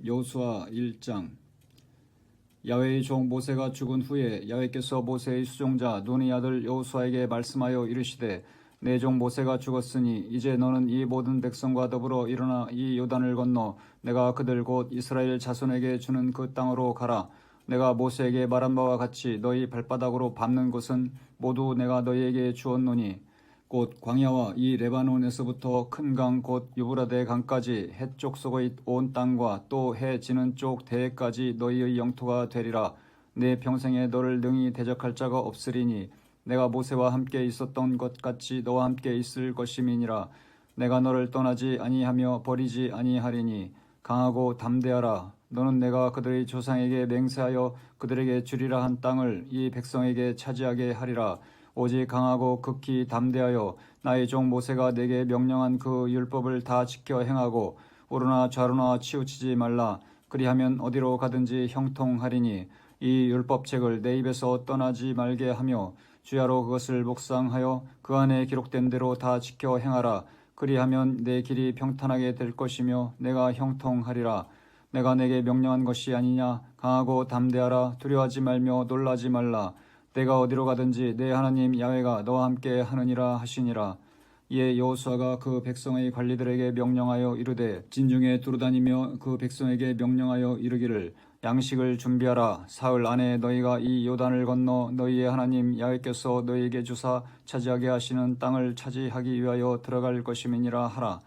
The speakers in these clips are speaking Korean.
여호수아 1장. 야훼의 종 모세가 죽은 후에 야훼께서 모세의 수종자 눈의 아들 여호수아에게 말씀하여 이르시되, 내 종 모세가 죽었으니 이제 너는 이 모든 백성과 더불어 일어나 이 요단을 건너 내가 그들 곧 이스라엘 자손에게 주는 그 땅으로 가라. 내가 모세에게 말한 바와 같이 너희 발바닥으로 밟는 곳은 모두 내가 너희에게 주었노니 곧 광야와 이 레바논에서부터 큰 강 곧 유브라데 강까지 해쪽 속의 온 땅과 또 해 지는 쪽 대해까지 너희의 영토가 되리라. 내 평생에 너를 능히 대적할 자가 없으리니 내가 모세와 함께 있었던 것 같이 너와 함께 있을 것임이니라. 내가 너를 떠나지 아니하며 버리지 아니하리니 강하고 담대하라. 너는 내가 그들의 조상에게 맹세하여 그들에게 주리라 한 땅을 이 백성에게 차지하게 하리라. 오직 강하고 극히 담대하여 나의 종 모세가 내게 명령한 그 율법을 다 지켜 행하고 오르나 좌로나 치우치지 말라. 그리하면 어디로 가든지 형통하리니 이 율법책을 내 입에서 떠나지 말게 하며 주야로 그것을 묵상하여 그 안에 기록된 대로 다 지켜 행하라. 그리하면 내 길이 평탄하게 될 것이며 내가 형통하리라. 내가 내게 명령한 것이 아니냐. 강하고 담대하라. 두려워하지 말며 놀라지 말라. 내가 어디로 가든지 내 하나님 야훼가 너와 함께 하느니라 하시니라. 이에 여호수아가 그 백성의 관리들에게 명령하여 이르되, 진중에 두루다니며 그 백성에게 명령하여 이르기를, 양식을 준비하라. 사흘 안에 너희가 이 요단을 건너 너희의 하나님 야훼께서 너희에게 주사 차지하게 하시는 땅을 차지하기 위하여 들어갈 것임이니라 하라.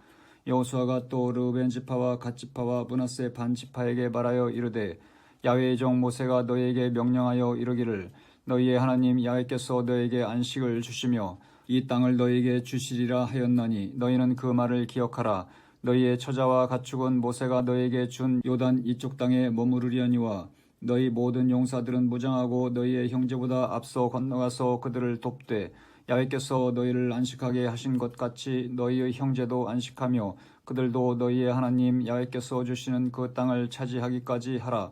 여호수아가 또 르우벤 지파와 갓 지파와 므낫세 반 지파에게 말하여 이르되, 야훼의 종 모세가 너희에게 명령하여 이르기를, 너희의 하나님 야훼께서 너희에게 안식을 주시며 이 땅을 너희에게 주시리라 하였나니 너희는 그 말을 기억하라. 너희의 처자와 가축은 모세가 너희에게 준 요단 이쪽 땅에 머무르려니와 너희 모든 용사들은 무장하고 너희의 형제보다 앞서 건너가서 그들을 돕되, 야훼께서 너희를 안식하게 하신 것 같이 너희의 형제도 안식하며 그들도 너희의 하나님 야훼께서 주시는 그 땅을 차지하기까지 하라.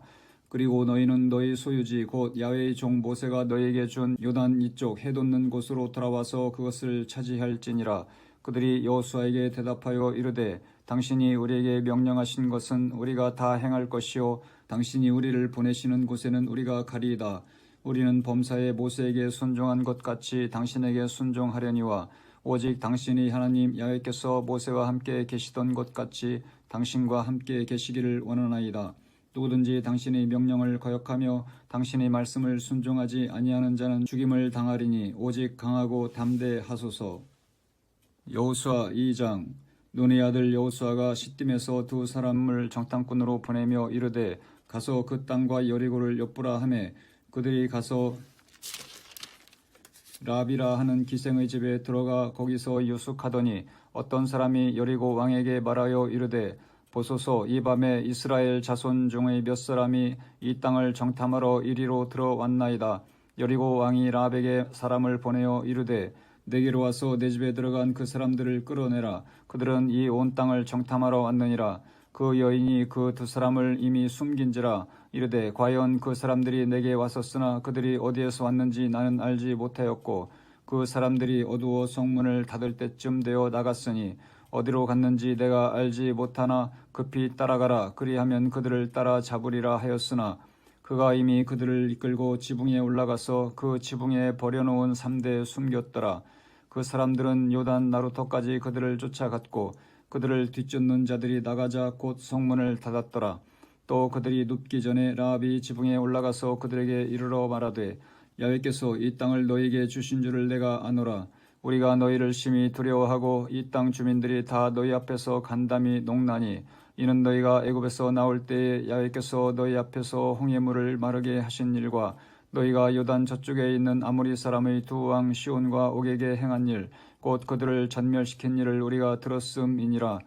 그리고 너희는 너희 소유지 곧 야훼의 종 모세가 너희에게 준 요단 이쪽 해 돋는 곳으로 돌아와서 그것을 차지할지니라. 그들이 여호수아에게 대답하여 이르되, 당신이 우리에게 명령하신 것은 우리가 다 행할 것이요 당신이 우리를 보내시는 곳에는 우리가 가리이다. 우리는 범사에 모세에게 순종한 것 같이 당신에게 순종하려니와 오직 당신이 하나님 야훼께서 모세와 함께 계시던 것 같이 당신과 함께 계시기를 원하나이다. 누구든지 당신의 명령을 거역하며 당신의 말씀을 순종하지 아니하는 자는 죽임을 당하리니 오직 강하고 담대하소서. 여호수아 2장. 눈의 아들 여호수아가 시딤에서 두 사람을 정탐꾼으로 보내며 이르되, 가서 그 땅과 여리고를 엿보라 하매 그들이 가서 라비라 하는 기생의 집에 들어가 거기서 유숙하더니 어떤 사람이 여리고 왕에게 말하여 이르되, 보소서, 이 밤에 이스라엘 자손 중의 몇 사람이 이 땅을 정탐하러 이리로 들어왔나이다. 여리고 왕이 라합에게 사람을 보내어 이르되, 내게로 와서 내 집에 들어간 그 사람들을 끌어내라. 그들은 이 온 땅을 정탐하러 왔느니라. 그 여인이 그 두 사람을 이미 숨긴지라. 이르되, 과연 그 사람들이 내게 왔었으나 그들이 어디에서 왔는지 나는 알지 못하였고 그 사람들이 어두워 성문을 닫을 때쯤 되어 나갔으니 어디로 갔는지 내가 알지 못하나 급히 따라가라. 그리하면 그들을 따라 잡으리라 하였으나 그가 이미 그들을 이끌고 지붕에 올라가서 그 지붕에 버려놓은 삼대에 숨겼더라. 그 사람들은 요단 나루터까지 그들을 쫓아갔고 그들을 뒤쫓는 자들이 나가자 곧 성문을 닫았더라. 또 그들이 눕기 전에 라합이 지붕에 올라가서 그들에게 이르러 말하되, 야훼께서 이 땅을 너희에게 주신 줄을 내가 아노라. 우리가 너희를 심히 두려워하고 이 땅 주민들이 다 너희 앞에서 간담이 녹나니 이는 너희가 애굽에서 나올 때에 야훼께서 너희 앞에서 홍해물을 마르게 하신 일과 너희가 요단 저쪽에 있는 아모리 사람의 두 왕 시온과 옥에게 행한 일 곧 그들을 전멸시킨 일을 우리가 들었음이니라.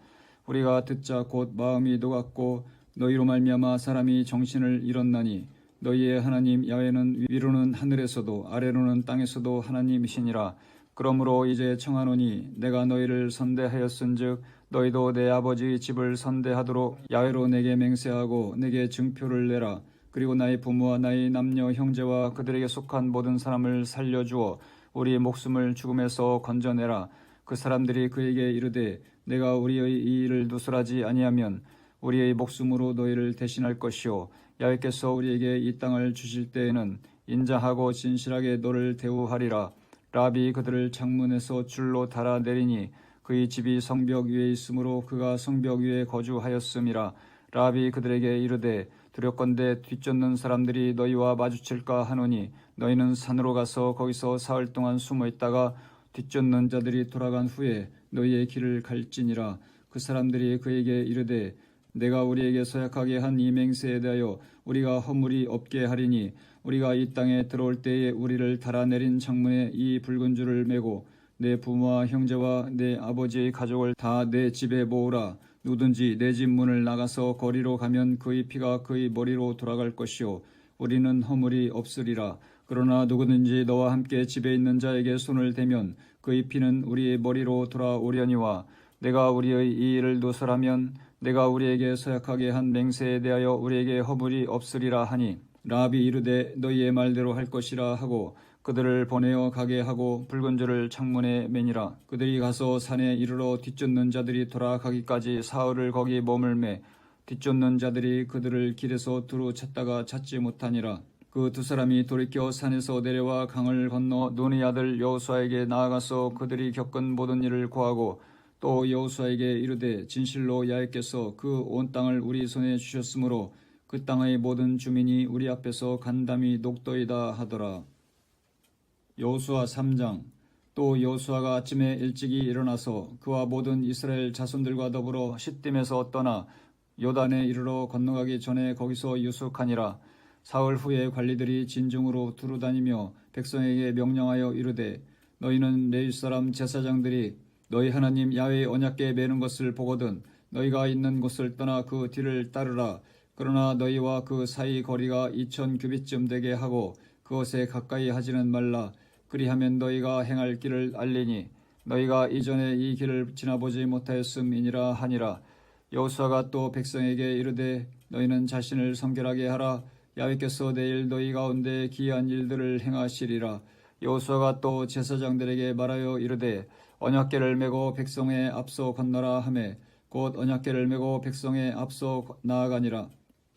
우리가 듣자 곧 마음이 녹았고 너희로 말미암아 사람이 정신을 잃었나니 너희의 하나님 야훼는 위로는 하늘에서도 아래로는 땅에서도 하나님이시니라. 그러므로 이제 청하노니 내가 너희를 선대하였은즉 너희도 내 아버지 집을 선대하도록 야훼로 내게 맹세하고 내게 증표를 내라. 그리고 나의 부모와 나의 남녀 형제와 그들에게 속한 모든 사람을 살려주어 우리 목숨을 죽음에서 건져내라. 그 사람들이 그에게 이르되, 내가 우리의 이 일을 누설하지 아니하면 우리의 목숨으로 너희를 대신할 것이요 야훼께서 우리에게 이 땅을 주실 때에는 인자하고 진실하게 너를 대우하리라. 라비 그들을 창문에서 줄로 달아내리니 그의 집이 성벽 위에 있으므로 그가 성벽 위에 거주하였음이라. 라비 그들에게 이르되 두렵건대 뒤쫓는 사람들이 너희와 마주칠까 하노니 너희는 산으로 가서 거기서 사흘 동안 숨어 있다가 뒤쫓는 자들이 돌아간 후에 너희의 길을 갈지니라. 그 사람들이 그에게 이르되 내가 우리에게 서약하게 한 이 맹세에 대하여 우리가 허물이 없게 하리니 우리가 이 땅에 들어올 때에 우리를 달아내린 창문에 이 붉은 줄을 매고 내 부모와 형제와 내 아버지의 가족을 다 내 집에 모으라. 누든지 내 집 문을 나가서 거리로 가면 그의 피가 그의 머리로 돌아갈 것이요 우리는 허물이 없으리라. 그러나 누구든지 너와 함께 집에 있는 자에게 손을 대면 그의 피는 우리의 머리로 돌아오려니와 내가 우리의 이 일을 누설하면 내가 우리에게 서약하게 한 맹세에 대하여 우리에게 허물이 없으리라 하니 라비 이르되 너희의 말대로 할 것이라 하고 그들을 보내어 가게 하고 붉은 줄을 창문에 매니라. 그들이 가서 산에 이르러 뒤쫓는 자들이 돌아가기까지 사흘을 거기 머물매 뒤쫓는 자들이 그들을 길에서 두루 찾다가 찾지 못하니라. 그 두 사람이 돌이켜 산에서 내려와 강을 건너 눈의 아들 여호수아에게 나아가서 그들이 겪은 모든 일을 고하고 또 여호수아에게 이르되 진실로 야훼께서 그 온 땅을 우리 손에 주셨으므로 그 땅의 모든 주민이 우리 앞에서 간담이 녹더이다 하더라. 여호수아 3장. 또 여호수아가 아침에 일찍이 일어나서 그와 모든 이스라엘 자손들과 더불어 시딤에서 떠나 요단에 이르러 건너가기 전에 거기서 유숙하니라. 사흘 후에 관리들이 진중으로 두루다니며 백성에게 명령하여 이르되 너희는 레위 사람 제사장들이 너희 하나님 야훼의 언약궤에 매는 것을 보거든 너희가 있는 곳을 떠나 그 뒤를 따르라. 그러나 너희와 그 사이 거리가 2000규빗쯤 되게 하고 그것에 가까이 하지는 말라. 그리하면 너희가 행할 길을 알리니 너희가 이전에 이 길을 지나보지 못하였음이니라 하니라. 여호수아가 또 백성에게 이르되 너희는 자신을 성결하게 하라. 야훼께서 내일 너희 가운데 기이한 일들을 행하시리라. 여호수아가 또 제사장들에게 말하여 이르되 언약궤를 메고 백성의 앞서 건너라 하매 곧 언약궤를 메고 백성의 앞서 나아가니라.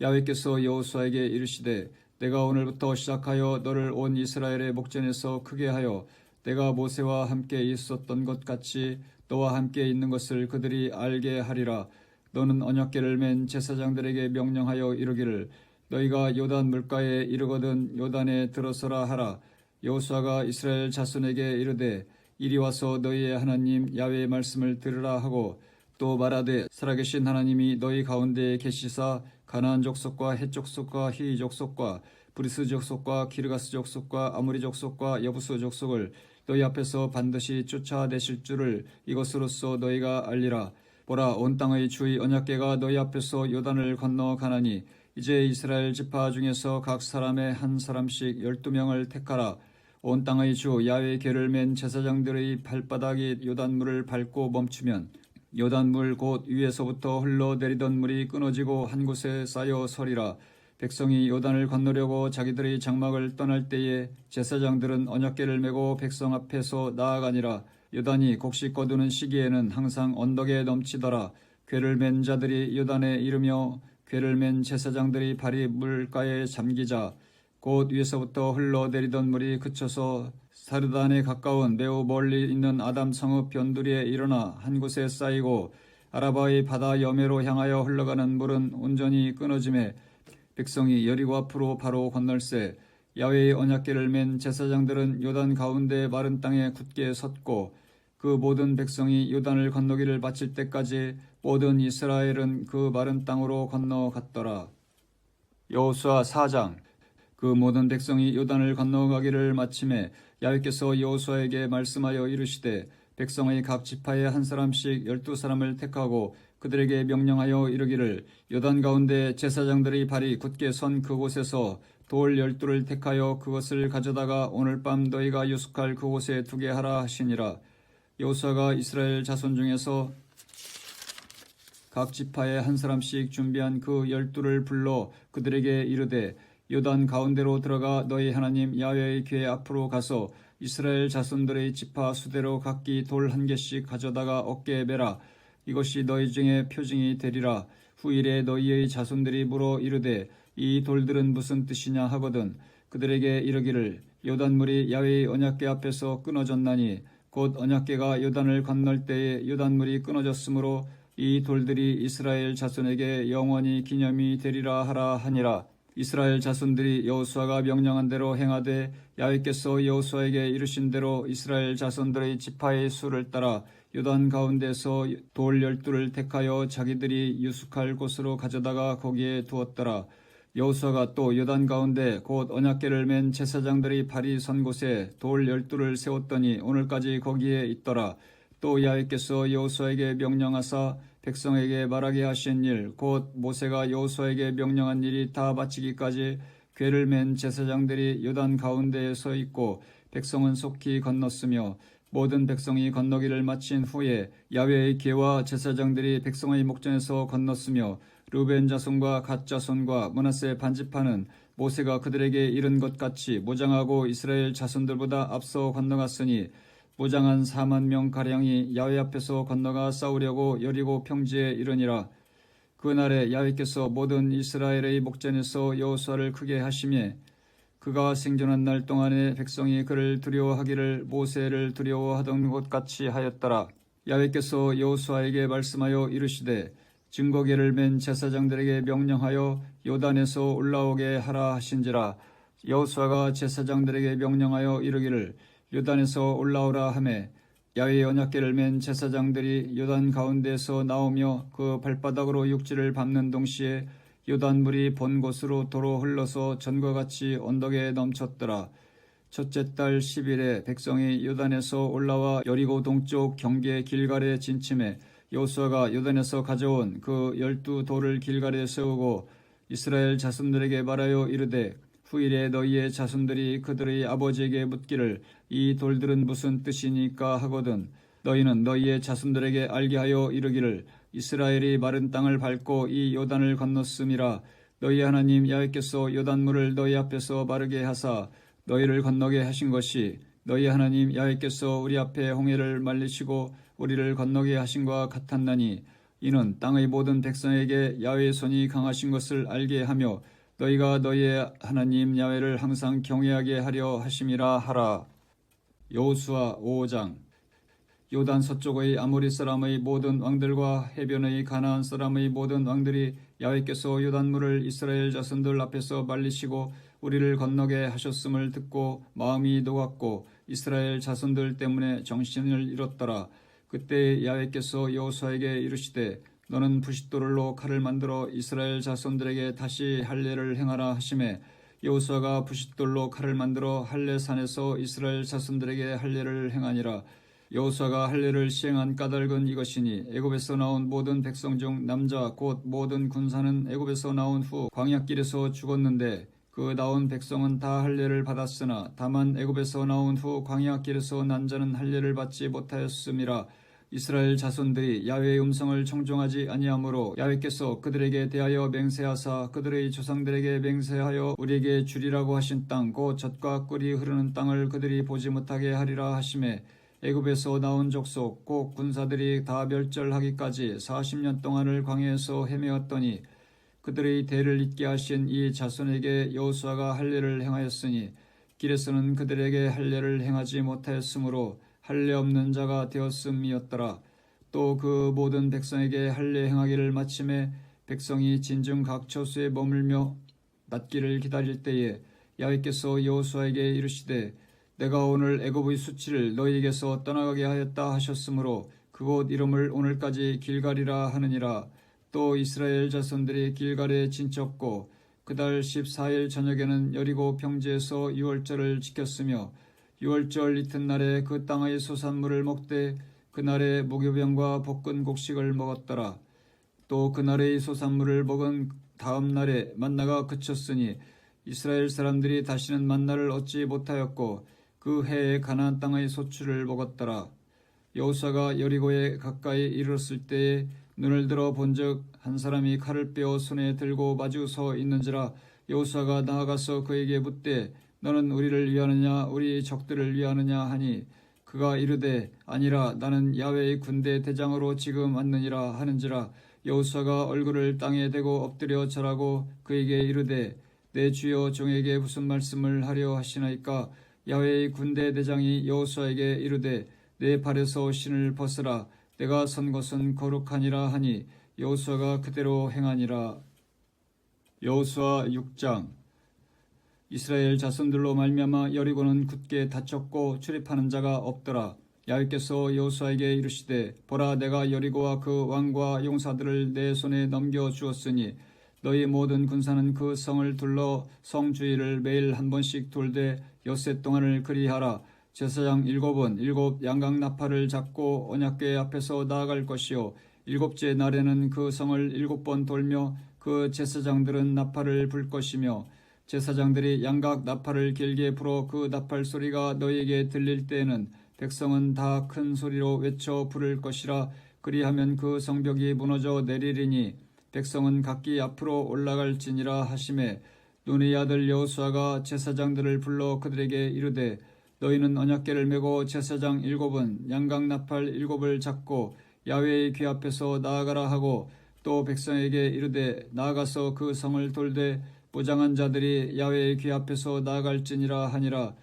야훼께서 여호수아에게 이르시되 내가 오늘부터 시작하여 너를 온 이스라엘의 목전에서 크게 하여 내가 모세와 함께 있었던 것 같이 너와 함께 있는 것을 그들이 알게 하리라. 너는 언약궤를 맨 제사장들에게 명령하여 이르기를 너희가 요단 물가에 이르거든 요단에 들어서라 하라. 여호수아가 이스라엘 자손에게 이르되 이리 와서 너희의 하나님 야훼의 말씀을 들으라 하고 또 말하되 살아계신 하나님이 너희 가운데에 계시사 가나안 족속과 헷 족속과 히위 족속과 브리스 족속과 기르가스 족속과 아모리 족속과 여부스 족속을 너희 앞에서 반드시 쫓아내실 줄을 이것으로써 너희가 알리라. 보라 온 땅의 주의 언약궤가 너희 앞에서 요단을 건너 가나니 이제 이스라엘 지파 중에서 각 사람의 한 사람씩 12명을 택하라. 온 땅의 주 야훼의 궤를 맨 제사장들의 발바닥이 요단물을 밟고 멈추면 요단물 곧 위에서부터 흘러내리던 물이 끊어지고 한 곳에 쌓여 서리라. 백성이 요단을 건너려고 자기들의 장막을 떠날 때에 제사장들은 언약궤를 메고 백성 앞에서 나아가니라. 요단이 곡식 거두는 시기에는 항상 언덕에 넘치더라. 궤를 맨 자들이 요단에 이르며 궤를 맨 제사장들의 발이 물가에 잠기자 곧 위에서부터 흘러내리던 물이 그쳐서 사르단에 가까운 매우 멀리 있는 아담 성읍 변두리에 일어나 한 곳에 쌓이고 아라바의 바다 여매로 향하여 흘러가는 물은 온전히 끊어지매 백성이 여리고 앞으로 바로 건널세. 야훼의 언약궤를 맨 제사장들은 요단 가운데 마른 땅에 굳게 섰고 그 모든 백성이 요단을 건너기를 마칠 때까지 모든 이스라엘은 그 마른 땅으로 건너갔더라. 여호수아 4장. 그 모든 백성이 요단을 건너가기를 마침에 야훼께서 여호수아에게 말씀하여 이르시되 백성의 각 지파에 한 사람씩 12사람을 택하고 그들에게 명령하여 이르기를 요단 가운데 제사장들의 발이 굳게 선 그곳에서 돌 12를 택하여 그것을 가져다가 오늘 밤 너희가 유숙할 그곳에 두게 하라 하시니라. 여호수아가 이스라엘 자손 중에서 각 지파에 한 사람씩 준비한 그 12를 불러 그들에게 이르되 요단 가운데로 들어가 너희 하나님 야훼의 궤 앞으로 가서 이스라엘 자손들의 지파 수대로 각기 돌 한 개씩 가져다가 어깨에 매라. 이것이 너희 중에 표징이 되리라. 후일에 너희의 자손들이 물어 이르되 이 돌들은 무슨 뜻이냐 하거든 그들에게 이르기를 요단물이 야훼의 언약궤 앞에서 끊어졌나니 곧 언약궤가 요단을 건널 때에 요단물이 끊어졌으므로 이 돌들이 이스라엘 자손에게 영원히 기념이 되리라 하라 하니라. 이스라엘 자손들이 여호수아가 명령한 대로 행하되 야훼께서 여호수아에게 이르신 대로 이스라엘 자손들의 지파의 수를 따라 요단 가운데서 돌 12를 택하여 자기들이 유숙할 곳으로 가져다가 거기에 두었더라. 여호수아가 또 요단 가운데 곧 언약궤를 맨 제사장들의 발이 선 곳에 돌 12를 세웠더니 오늘까지 거기에 있더라. 또 야훼께서 여호수아에게 명령하사 백성에게 말하게 하신 일 곧 모세가 여호수아에게 명령한 일이 다 마치기까지 궤를 맨 제사장들이 요단 가운데에 서 있고 백성은 속히 건넜으며 모든 백성이 건너기를 마친 후에 야훼의 궤와 제사장들이 백성의 목전에서 건넜으며 르벤 자손과 갓 자손과 므낫세 반지파는 모세가 그들에게 이른 것 같이 무장하고 이스라엘 자손들보다 앞서 건너갔으니 무장한 4만 명 가량이 야훼 앞에서 건너가 싸우려고 여리고 평지에 이르니라. 그날에 야훼께서 모든 이스라엘의 목전에서 여호수아를 크게 하시매 그가 생존한 날 동안에 백성이 그를 두려워하기를 모세를 두려워하던 것 같이 하였더라. 야훼께서 여호수아에게 말씀하여 이르시되 증거궤를 맨 제사장들에게 명령하여 요단에서 올라오게 하라 하신지라. 여호수아가 제사장들에게 명령하여 이르기를 요단에서 올라오라 하매 야훼의 언약궤를 맨 제사장들이 요단 가운데서 나오며 그 발바닥으로 육지를 밟는 동시에 요단물이 본 곳으로 도로 흘러서 전과 같이 언덕에 넘쳤더라. 첫째 달 10일에 백성이 요단에서 올라와 여리고 동쪽 경계 길갈에 진침해 여호수아가 요단에서 가져온 그 12돌을 길갈에 세우고 이스라엘 자손들에게 말하여 이르되 후일에 너희의 자손들이 그들의 아버지에게 묻기를 이 돌들은 무슨 뜻이니까 하거든 너희는 너희의 자손들에게 알게 하여 이르기를 이스라엘이 마른 땅을 밟고 이 요단을 건넜음이라. 너희 하나님 야훼께서 요단물을 너희 앞에서 마르게 하사 너희를 건너게 하신 것이 너희 하나님 야훼께서 우리 앞에 홍해를 말리시고 우리를 건너게 하신과 같았나니 이는 땅의 모든 백성에게 야훼의 손이 강하신 것을 알게 하며 너희가 너희의 하나님 야훼를 항상 경외하게 하려 하심이라 하라. 여호수아 5장. 요단 서쪽의 아모리 사람의 모든 왕들과 해변의 가나안 사람의 모든 왕들이 야훼께서 요단물을 이스라엘 자손들 앞에서 말리시고 우리를 건너게 하셨음을 듣고 마음이 녹았고 이스라엘 자손들 때문에 정신을 잃었더라. 그때 야훼께서 여호수아에게 이르시되 너는 부싯돌로 칼을 만들어 이스라엘 자손들에게 다시 할례를 행하라 하시매 여호수아가 부싯돌로 칼을 만들어 할례산에서 이스라엘 자손들에게 할례를 행하니라. 여호수아가 할례를 시행한 까닭은 이것이니 애굽에서 나온 모든 백성 중 남자 곧 모든 군사는 애굽에서 나온 후 광야길에서 죽었는데 그 나온 백성은 다 할례를 받았으나 다만 애굽에서 나온 후 광야길에서 난 자는 할례를 받지 못하였음이라. 이스라엘 자손들이 야훼의 음성을 청종하지 아니하므로 야훼께서 그들에게 대하여 맹세하사 그들의 조상들에게 맹세하여 우리에게 주리라고 하신 땅 곧 젖과 꿀이 흐르는 땅을 그들이 보지 못하게 하리라 하시매 애굽에서 나온 족속 곧 군사들이 다 멸절하기까지 40년 동안을 광야에서 헤매었더니 그들의 대를 잇게 하신 이 자손에게 여호수아가 할례를 행하였으니 길에서는 그들에게 할례를 행하지 못하였으므로 할례 없는 자가 되었음이었더라. 또 그 모든 백성에게 할례 행하기를 마침에 백성이 진중 각 처소에 머물며 낫기를 기다릴 때에 야훼께서 여호수아에게 이르시되 내가 오늘 애굽의 수치를 너희에게서 떠나가게 하였다 하셨으므로 그곳 이름을 오늘까지 길갈이라 하느니라. 또 이스라엘 자손들이 길갈에 진쳤고 그달 14일 저녁에는 여리고 평지에서 유월절을 지켰으며 유월절 이튿날에 그 땅의 소산물을 먹되 그날에 무교병과 볶은 곡식을 먹었더라. 또 그날의 소산물을 먹은 다음 날에 만나가 그쳤으니 이스라엘 사람들이 다시는 만나를 얻지 못하였고 그 해에 가나안 땅의 소출을 먹었더라. 여호수아가 여리고에 가까이 이르렀을 때에 눈을 들어 본즉 한 사람이 칼을 빼어 손에 들고 마주 서 있는지라. 여호수아가 나아가서 그에게 묻되 너는 우리를 위하느냐 우리 적들을 위하느냐 하니 그가 이르되 아니라 나는 야훼의 군대 대장으로 지금 왔느니라 하는지라. 여호수아가 얼굴을 땅에 대고 엎드려 절하고 그에게 이르되 내 주여 종에게 무슨 말씀을 하려 하시나이까. 야훼의 군대 대장이 여호수아에게 이르되 내 발에서 신을 벗으라. 내가 선 곳은 거룩하니라 하니 여호수아가 그대로 행하니라. 여호수아 6장. 이스라엘 자손들로 말미암아 여리고는 굳게 닫혔고 출입하는 자가 없더라. 야훼께서 여호수아에게 이르시되 보라, 내가 여리고와 그 왕과 용사들을 내 손에 넘겨 주었으니 너희 모든 군사는 그 성을 둘러 성 주위를 매일 한 번씩 돌되 엿새 동안을 그리하라. 제사장 7은 7 양각 나팔을 잡고 언약궤 앞에서 나아갈 것이요 일곱째 날에는 그 성을 7번 돌며 그 제사장들은 나팔을 불 것이며 제사장들이 양각 나팔을 길게 불어 그 나팔 소리가 너희에게 들릴 때에는 백성은 다 큰 소리로 외쳐 부를 것이라. 그리하면 그 성벽이 무너져 내리리니 백성은 각기 앞으로 올라갈지니라 하시매 눈의 아들 여호수아가 제사장들을 불러 그들에게 이르되 너희는 언약궤를 메고 제사장 7은 양각 나팔 7을 잡고 야훼의 궤 앞에서 나아가라 하고 또 백성에게 이르되 나아가서 그 성을 돌되 무장한 자들이 야훼의 궤 앞에서 나아갈지니라 하니라.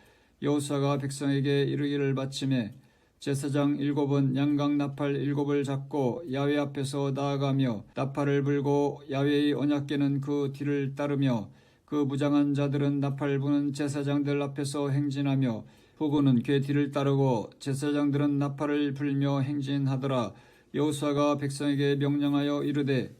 여호수아가 백성에게 이르기를 마침에 제사장 7은 양각 나팔 7을 잡고 야훼 앞에서 나아가며 나팔을 불고 야훼의 언약궤는 그 뒤를 따르며 그 무장한 자들은 나팔 부는 제사장들 앞에서 행진하며 후군은 궤 뒤를 따르고 제사장들은 나팔을 불며 행진하더라. 여호수아가 백성에게 명령하여 이르되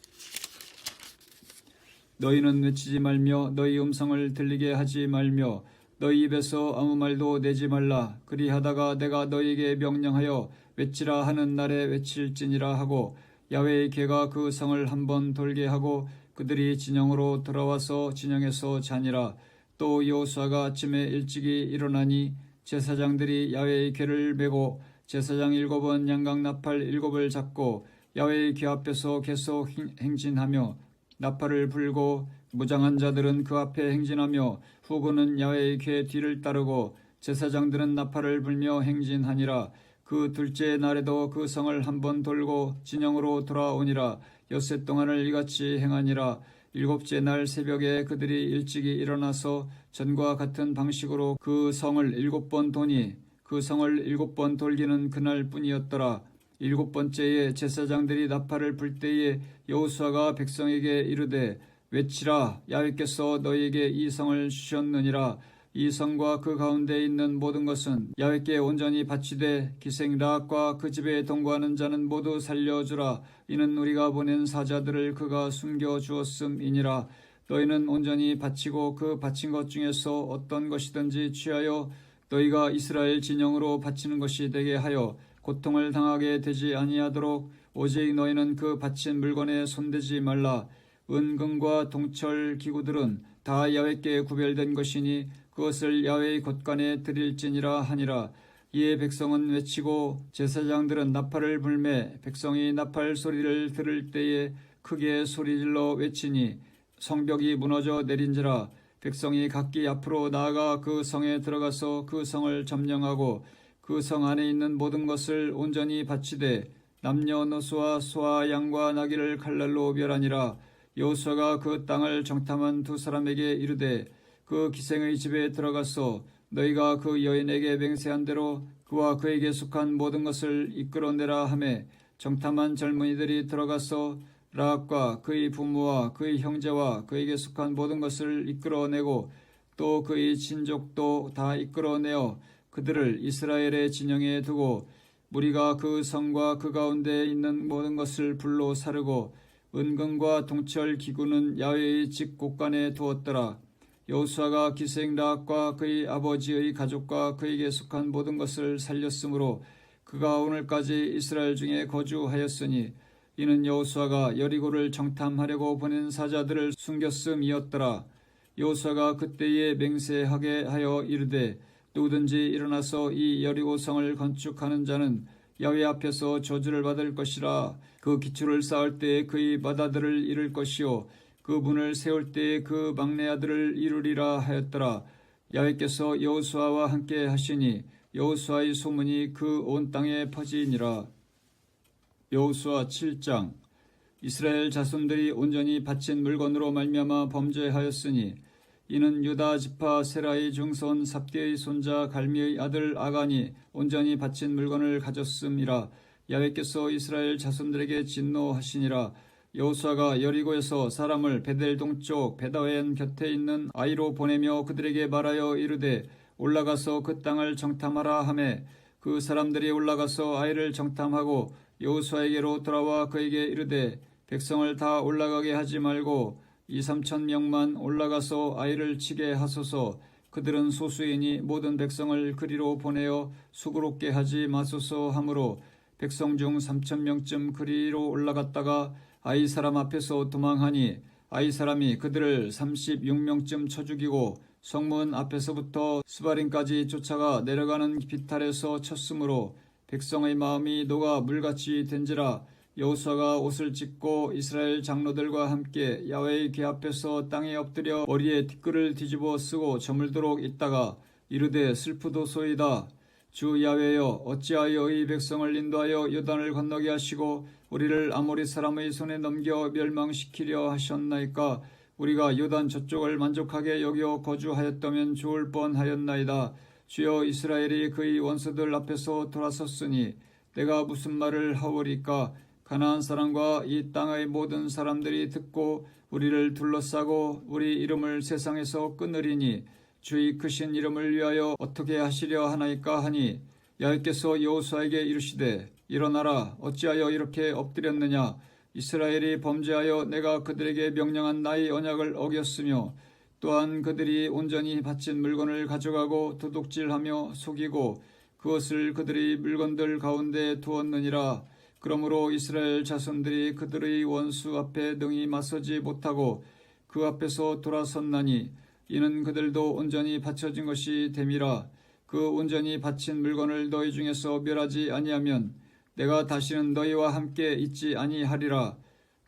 너희는 외치지 말며 너희 음성을 들리게 하지 말며 너희 입에서 아무 말도 내지 말라. 그리하다가 내가 너희에게 명령하여 외치라 하는 날에 외칠지니라 하고 야훼의 궤가 그 성을 한번 돌게 하고 그들이 진영으로 돌아와서 진영에서 자니라. 또 여호수아가 아침에 일찍이 일어나니 제사장들이 야훼의 궤를 메고 제사장 7은 양각 나팔 7을 잡고 야훼의 궤 앞에서 계속 행진하며 나팔을 불고 무장한 자들은 그 앞에 행진하며 후군은 야훼의 궤 뒤를 따르고 제사장들은 나팔을 불며 행진하니라. 그 둘째 날에도 그 성을 한번 돌고 진영으로 돌아오니라. 엿새 동안을 이같이 행하니라. 일곱째 날 새벽에 그들이 일찍이 일어나서 전과 같은 방식으로 그 성을 7번 도니 그 성을 7번 돌기는 그날 뿐이었더라. 7번째에 제사장들이 나팔을 불 때에 여호수아가 백성에게 이르되 외치라. 야훼께서 너희에게 이 성을 주셨느니라. 이 성과 그 가운데 있는 모든 것은 야훼께 온전히 바치되 기생 락과 그 집에 동거하는 자는 모두 살려주라. 이는 우리가 보낸 사자들을 그가 숨겨주었음이니라. 너희는 온전히 바치고 그 바친 것 중에서 어떤 것이든지 취하여 너희가 이스라엘 진영으로 바치는 것이 되게 하여 고통을 당하게 되지 아니하도록 오직 너희는 그 바친 물건에 손대지 말라. 은금과 동철 기구들은 다 야훼께 구별된 것이니 그것을 야훼의 곳간에 드릴지니라 하니라. 이에 백성은 외치고 제사장들은 나팔을 불매 백성이 나팔 소리를 들을 때에 크게 소리질러 외치니 성벽이 무너져 내린지라. 백성이 각기 앞으로 나아가 그 성에 들어가서 그 성을 점령하고 그 성 안에 있는 모든 것을 온전히 바치되 남녀노소와 소와 양과 나귀를 칼날로 멸하니라. 여호수아가 그 땅을 정탐한 두 사람에게 이르되 그 기생의 집에 들어가서 너희가 그 여인에게 맹세한 대로 그와 그에게 속한 모든 것을 이끌어내라 하매 정탐한 젊은이들이 들어가서 락과 그의 부모와 그의 형제와 그에게 속한 모든 것을 이끌어내고 또 그의 친족도 다 이끌어내어 그들을 이스라엘의 진영에 두고 무리가 그 성과 그 가운데 있는 모든 것을 불로 사르고 은금과 동철 기구는 야훼의 집 곳간에 두었더라. 여호수아가 기생 락과 그의 아버지의 가족과 그에게 속한 모든 것을 살렸으므로 그가 오늘까지 이스라엘 중에 거주하였으니 이는 여호수아가 여리고를 정탐하려고 보낸 사자들을 숨겼음이었더라. 여호수아가 그때에 맹세하게 하여 이르되 누구든지 일어나서 이 여리고 성을 건축하는 자는 야훼 앞에서 저주를 받을 것이라. 그 기초를 쌓을 때에 그의 맏아들을 이룰 것이요 그 문을 세울 때에 그 막내 아들을 이루리라 하였더라. 야훼께서 여호수아와 함께 하시니 여호수아의 소문이 그 온 땅에 퍼지니라. 여호수아 7장. 이스라엘 자손들이 온전히 바친 물건으로 말미암아 범죄하였으니 이는 유다 지파 세라의 증손 삽디의 손자 갈미의 아들 아간이 온전히 바친 물건을 가졌음이라. 야훼께서 이스라엘 자손들에게 진노하시니라. 여호수아가 여리고에서 사람을 베델 동쪽 베다웬 곁에 있는 아이로 보내며 그들에게 말하여 이르되 올라가서 그 땅을 정탐하라 하매 그 사람들이 올라가서 아이를 정탐하고 여호수아에게로 돌아와 그에게 이르되 백성을 다 올라가게 하지 말고 2-3천 명만 올라가서 아이를 치게 하소서. 그들은 소수이니 모든 백성을 그리로 보내어 수고롭게 하지 마소서 하므로 백성 중 3,000명쯤 그리로 올라갔다가 아이 사람 앞에서 도망하니 아이 사람이 그들을 36명쯤 쳐 죽이고 성문 앞에서부터 스바림까지 쫓아가 내려가는 비탈에서 쳤으므로 백성의 마음이 녹아 물같이 된지라. 여호수아가 옷을 찢고 이스라엘 장로들과 함께 야훼의 궤 앞에서 땅에 엎드려 머리에 티끌을 뒤집어 쓰고 저물도록 있다가 이르되 슬프도소이다. 주 야훼여 어찌하여 이 백성을 인도하여 요단을 건너게 하시고 우리를 아모리 사람의 손에 넘겨 멸망시키려 하셨나이까. 우리가 요단 저쪽을 만족하게 여겨 거주하였다면 좋을 뻔하였나이다. 주여 이스라엘이 그의 원수들 앞에서 돌아섰으니 내가 무슨 말을 하오리까. 가나안 사람과 이 땅의 모든 사람들이 듣고 우리를 둘러싸고 우리 이름을 세상에서 끊으리니 주의 크신 이름을 위하여 어떻게 하시려 하나이까 하니 야훼께서 여호수아에게 이르시되 일어나라. 어찌하여 이렇게 엎드렸느냐. 이스라엘이 범죄하여 내가 그들에게 명령한 나의 언약을 어겼으며 또한 그들이 온전히 바친 물건을 가져가고 도둑질하며 속이고 그것을 그들의 물건들 가운데 두었느니라. 그러므로 이스라엘 자손들이 그들의 원수 앞에 능히 맞서지 못하고 그 앞에서 돌아섰나니 이는 그들도 온전히 바쳐진 것이 됨이라. 그 온전히 바친 물건을 너희 중에서 멸하지 아니하면 내가 다시는 너희와 함께 있지 아니하리라.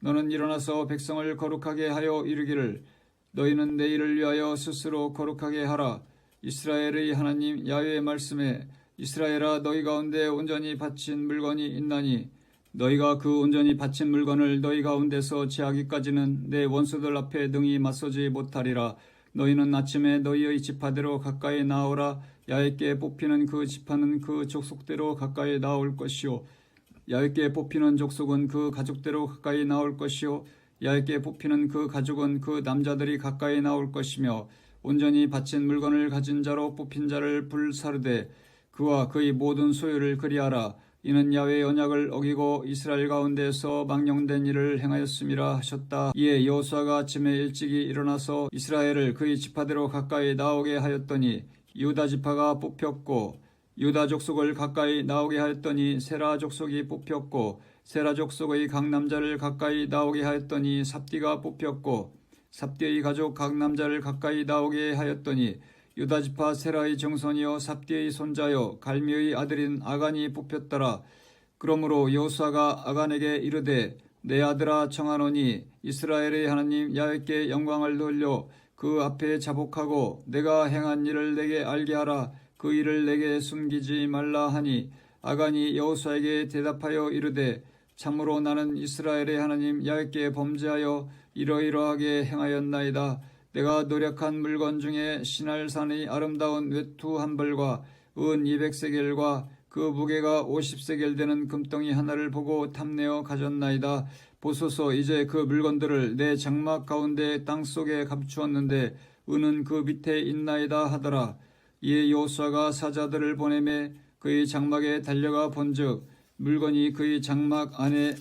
너는 일어나서 백성을 거룩하게 하여 이르기를 너희는 내 일을 위하여 스스로 거룩하게 하라. 이스라엘의 하나님 야훼의 말씀에 이스라엘아 너희 가운데 온전히 바친 물건이 있나니 너희가 그 온전히 바친 물건을 너희 가운데서 취하기까지는 내 원수들 앞에 능히 맞서지 못하리라. 너희는 아침에 너희의 지파대로 가까이 나오라. 야훼께 뽑히는 그 지파는 그 족속대로 가까이 나올 것이요 야훼께 뽑히는 족속은 그 가족대로 가까이 나올 것이요 야훼께 뽑히는 그 가족은 그 남자들이 가까이 나올 것이며 온전히 바친 물건을 가진 자로 뽑힌 자를 불사르되 그와 그의 모든 소유를 그리하라. 이는 야훼의 언약을 어기고 이스라엘 가운데서 망령된 일을 행하였음이라 하셨다. 이에 여호수아가 아침에 일찍이 일어나서 이스라엘을 그의 지파대로 가까이 나오게 하였더니 유다 지파가 뽑혔고 유다 족속을 가까이 나오게 하였더니 세라 족속이 뽑혔고 세라 족속의 각 남자를 가까이 나오게 하였더니 삽디가 뽑혔고 삽디의 가족 각 남자를 가까이 나오게 하였더니 유다 지파 세라의 정손이요 삽디의 손자요 갈미의 아들인 아간이 뽑혔더라. 그러므로 여호수아가 아간에게 이르되 내 아들아 청하노니 이스라엘의 하나님 야훼께 영광을 돌려 그 앞에 자복하고 내가 행한 일을 내게 알게 하라. 그 일을 내게 숨기지 말라 하니 아간이 여호수아에게 대답하여 이르되 참으로 나는 이스라엘의 하나님 야훼께 범죄하여 이러이러하게 행하였나이다. 내가 노력한 물건 중에 시날산의 아름다운 외투 한 벌과 은 200세겔과 그 무게가 50세겔 되는 금덩이 하나를 보고 탐내어 가졌나이다. 보소서 이제 그 물건들을 내 장막 가운데 땅속에 감추었는데 은은 그 밑에 있나이다 하더라. 이에 여호수아가 사자들을 보내매 그의 장막에 달려가 본즉 물건이 그의 장막 안에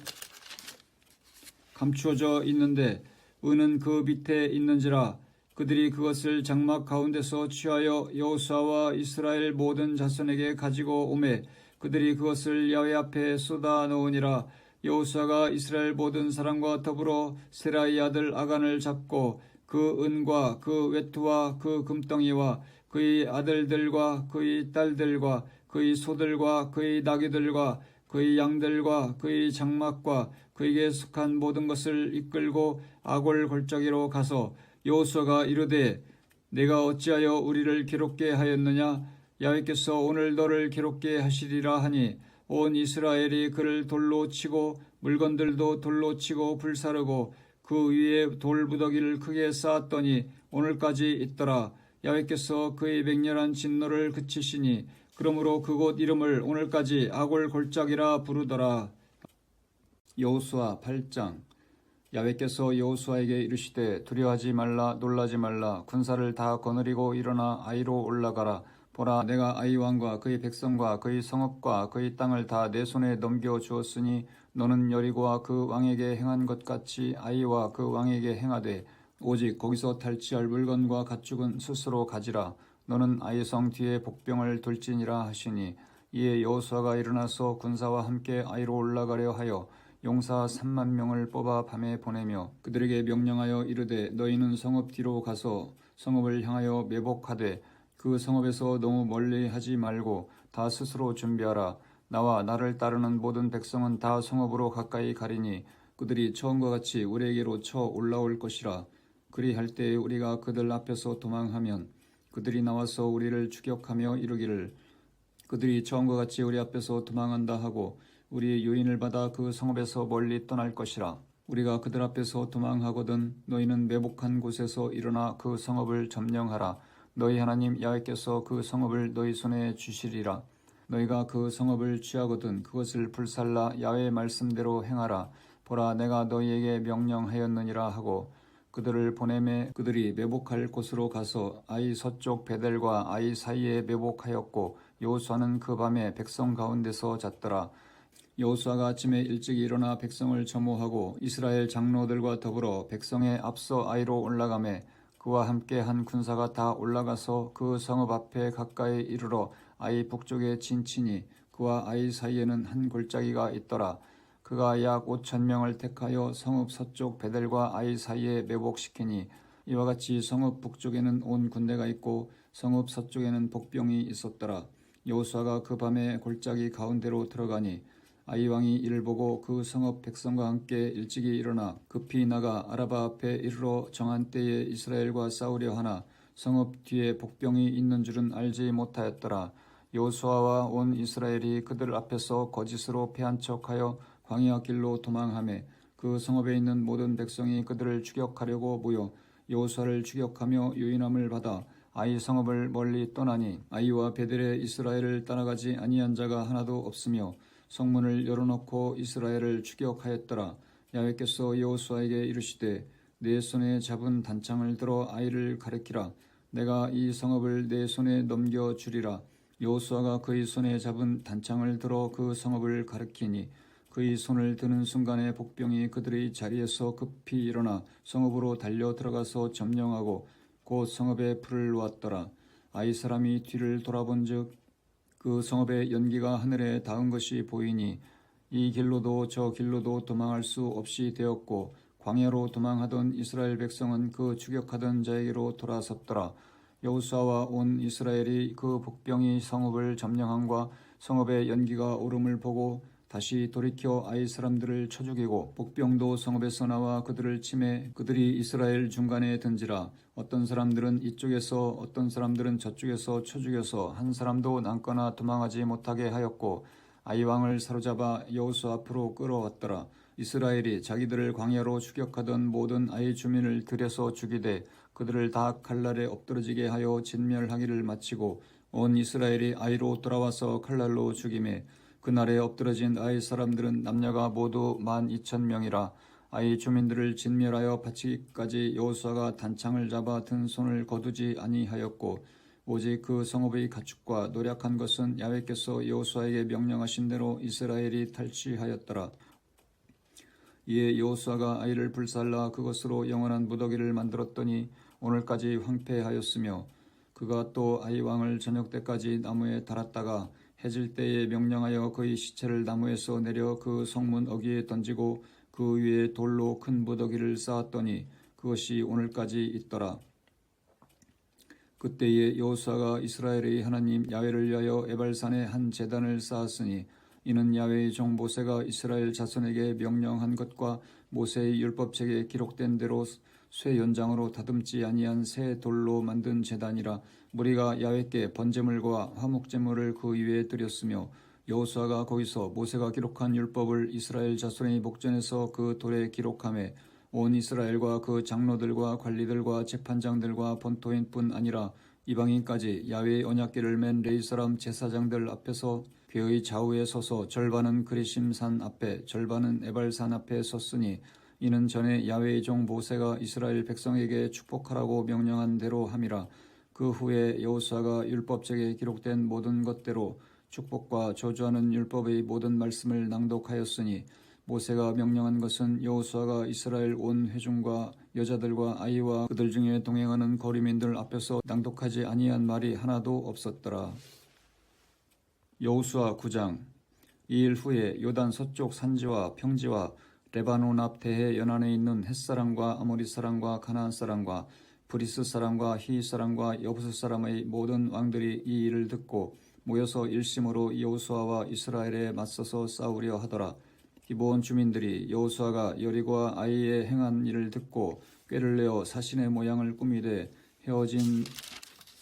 감추어져 있는데 은은 그 밑에 있는지라. 그들이 그것을 장막 가운데서 취하여 여호수아와 이스라엘 모든 자손에게 가지고 오매 그들이 그것을 야훼 앞에 쏟아 놓으니라. 여호수아가 이스라엘 모든 사람과 더불어 세라의 아들 아간을 잡고 그 은과 그 외투와 그 금덩이와 그의 아들들과 그의 딸들과 그의 소들과 그의 나귀들과 그의 양들과 그의 장막과 그에게 속한 모든 것을 이끌고 아골 골짜기로 가서 여호수아가 이르되 내가 어찌하여 우리를 괴롭게 하였느냐. 야훼께서 오늘 너를 괴롭게 하시리라 하니 온 이스라엘이 그를 돌로 치고 물건들도 돌로 치고 불사르고 그 위에 돌무더기를 크게 쌓았더니 오늘까지 있더라. 야훼께서 그의 맹렬한 진노를 그치시니 그러므로 그곳 이름을 오늘까지 아골 골짜기라 부르더라. 여호수아 8장. 야훼께서 여호수아에게 이르시되 두려워하지 말라 놀라지 말라 군사를 다 거느리고 일어나 아이로 올라가라. 보라 내가 아이 왕과 그의 백성과 그의 성읍과 그의 땅을 다 내 손에 넘겨 주었으니 너는 여리고와 그 왕에게 행한 것 같이 아이와 그 왕에게 행하되 오직 거기서 탈취할 물건과 가축은 스스로 가지라. 너는 아이 성 뒤에 복병을 둘지니라 하시니 이에 여호수아가 일어나서 군사와 함께 아이로 올라가려 하여 용사 3만 명을 뽑아 밤에 보내며 그들에게 명령하여 이르되 너희는 성읍 뒤로 가서 성읍을 향하여 매복하되 그 성읍에서 너무 멀리 하지 말고 다 스스로 준비하라. 나와 나를 따르는 모든 백성은 다 성읍으로 가까이 가리니 그들이 처음과 같이 우리에게로 쳐 올라올 것이라. 그리할 때에 우리가 그들 앞에서 도망하면 그들이 나와서 우리를 추격하며 이르기를 그들이 처음과 같이 우리 앞에서 도망한다 하고 우리의 유인을 받아 그 성읍에서 멀리 떠날 것이라. 우리가 그들 앞에서 도망하거든 너희는 매복한 곳에서 일어나 그 성읍을 점령하라. 너희 하나님 야훼께서 그 성읍을 너희 손에 주시리라. 너희가 그 성읍을 취하거든 그것을 불살라 야훼의 말씀대로 행하라. 보라 내가 너희에게 명령하였느니라 하고 그들을 보내매 그들이 매복할 곳으로 가서 아이 서쪽 베델과 아이 사이에 매복하였고 여호수아는 그 밤에 백성 가운데서 잤더라. 여호수아가 아침에 일찍 일어나 백성을 점호하고 이스라엘 장로들과 더불어 백성에 앞서 아이로 올라가매 그와 함께 한 군사가 다 올라가서 그 성읍 앞에 가까이 이르러 아이 북쪽에 진치니 그와 아이 사이에는 한 골짜기가 있더라. 그가 약 5,000명을 택하여 성읍 서쪽 베델과 아이 사이에 매복시키니 이와 같이 성읍 북쪽에는 온 군대가 있고 성읍 서쪽에는 복병이 있었더라. 여호수아가 그 밤에 골짜기 가운데로 들어가니 아이 왕이 이를 보고 그 성읍 백성과 함께 일찍이 일어나 급히 나가 아라바 앞에 이르러 정한 때에 이스라엘과 싸우려 하나 성읍 뒤에 복병이 있는 줄은 알지 못하였더라. 여호수아와 온 이스라엘이 그들 앞에서 거짓으로 패한 척하여 광야 길로 도망하매 그 성읍에 있는 모든 백성이 그들을 추격하려고 모여 여호수아를 추격하며 유인함을 받아 아이 성읍을 멀리 떠나니 아이와 베델에 이스라엘을 따라가지 아니한 자가 하나도 없으며 성문을 열어놓고 이스라엘을 추격하였더라. 야훼께서 여호수아에게 이르시되 내 손에 잡은 단창을 들어 아이를 가리키라. 내가 이 성읍을 내 손에 넘겨 주리라. 여호수아가 그의 손에 잡은 단창을 들어 그 성읍을 가리키니 그의 손을 드는 순간에 복병이 그들의 자리에서 급히 일어나 성읍으로 달려 들어가서 점령하고 곧 성읍에 불을 놓았더라. 아이 사람이 뒤를 돌아본즉 그 성읍의 연기가 하늘에 닿은 것이 보이니 이 길로도 저 길로도 도망할 수 없이 되었고 광야로 도망하던 이스라엘 백성은 그 추격하던 자에게로 돌아섰더라. 여호수아와 온 이스라엘이 그 복병이 성읍을 점령함과 성읍의 연기가 오름을 보고 다시 돌이켜 아이 사람들을 쳐 죽이고 복병도 성읍에서 나와 그들을 치매 그들이 이스라엘 중간에 든지라. 어떤 사람들은 이쪽에서 어떤 사람들은 저쪽에서 쳐 죽여서 한 사람도 남거나 도망하지 못하게 하였고 아이 왕을 사로잡아 여호수아 앞으로 끌어왔더라. 이스라엘이 자기들을 광야로 추격하던 모든 아이 주민을 들여서 죽이되 그들을 다 칼날에 엎드러지게 하여 진멸하기를 마치고 온 이스라엘이 아이로 돌아와서 칼날로 죽이매 그날에 엎드러진 아이 사람들은 남녀가 모두 12,000명이라. 아이 주민들을 진멸하여 바치기까지 여호수아가 단창을 잡아 든 손을 거두지 아니하였고 오직 그 성읍의 가축과 노략한 것은 야훼께서 여호수아에게 명령하신 대로 이스라엘이 탈취하였더라. 이에 여호수아가 아이를 불살라 그것으로 영원한 무더기를 만들었더니 오늘까지 황폐하였으며 그가 또 아이 왕을 저녁 때까지 나무에 달았다가 해질 때에 명령하여 그의 시체를 나무에서 내려 그 성문 어귀에 던지고 그 위에 돌로 큰 무더기를 쌓았더니 그것이 오늘까지 있더라. 그때에 여호수아가 이스라엘의 하나님 야훼를 위하여 에발산에 한 제단을 쌓았으니 이는 야훼의 종 모세가 이스라엘 자손에게 명령한 것과 모세의 율법책에 기록된 대로 쇠 연장으로 다듬지 아니한 새 돌로 만든 제단이라. 무리가 야훼께 번제물과 화목제물을 그 위에 드렸으며 여호수아가 거기서 모세가 기록한 율법을 이스라엘 자손의 목전에서 그 돌에 기록하매 온 이스라엘과 그 장로들과 관리들과 재판장들과 본토인뿐 아니라 이방인까지 야훼의 언약궤를 맨 레위 사람 제사장들 앞에서 궤의 좌우에 서서 절반은 그리심산 앞에 절반은 에발산 앞에 섰으니 이는 전에 야훼의 종 모세가 이스라엘 백성에게 축복하라고 명령한 대로 함이라. 그 후에 여호수아가 율법책에 기록된 모든 것대로 축복과 저주하는 율법의 모든 말씀을 낭독하였으니 모세가 명령한 것은 여호수아가 이스라엘 온 회중과 여자들과 아이와 그들 중에 동행하는 거류민들 앞에서 낭독하지 아니한 말이 하나도 없었더라. 여호수아 9장. 이 일 후에 요단 서쪽 산지와 평지와 레바논 앞 대해 연안에 있는 헷사람과 아모리 사람과 가나안 사람과 브리스 사람과 히 사람과 여부스 사람의 모든 왕들이 이 일을 듣고 모여서 일심으로 여호수아와 이스라엘에 맞서서 싸우려 하더라. 기브온 주민들이 여호수아가 여리고와 아이에 행한 일을 듣고 꾀를 내어 사신의 모양을 꾸미되 헤어진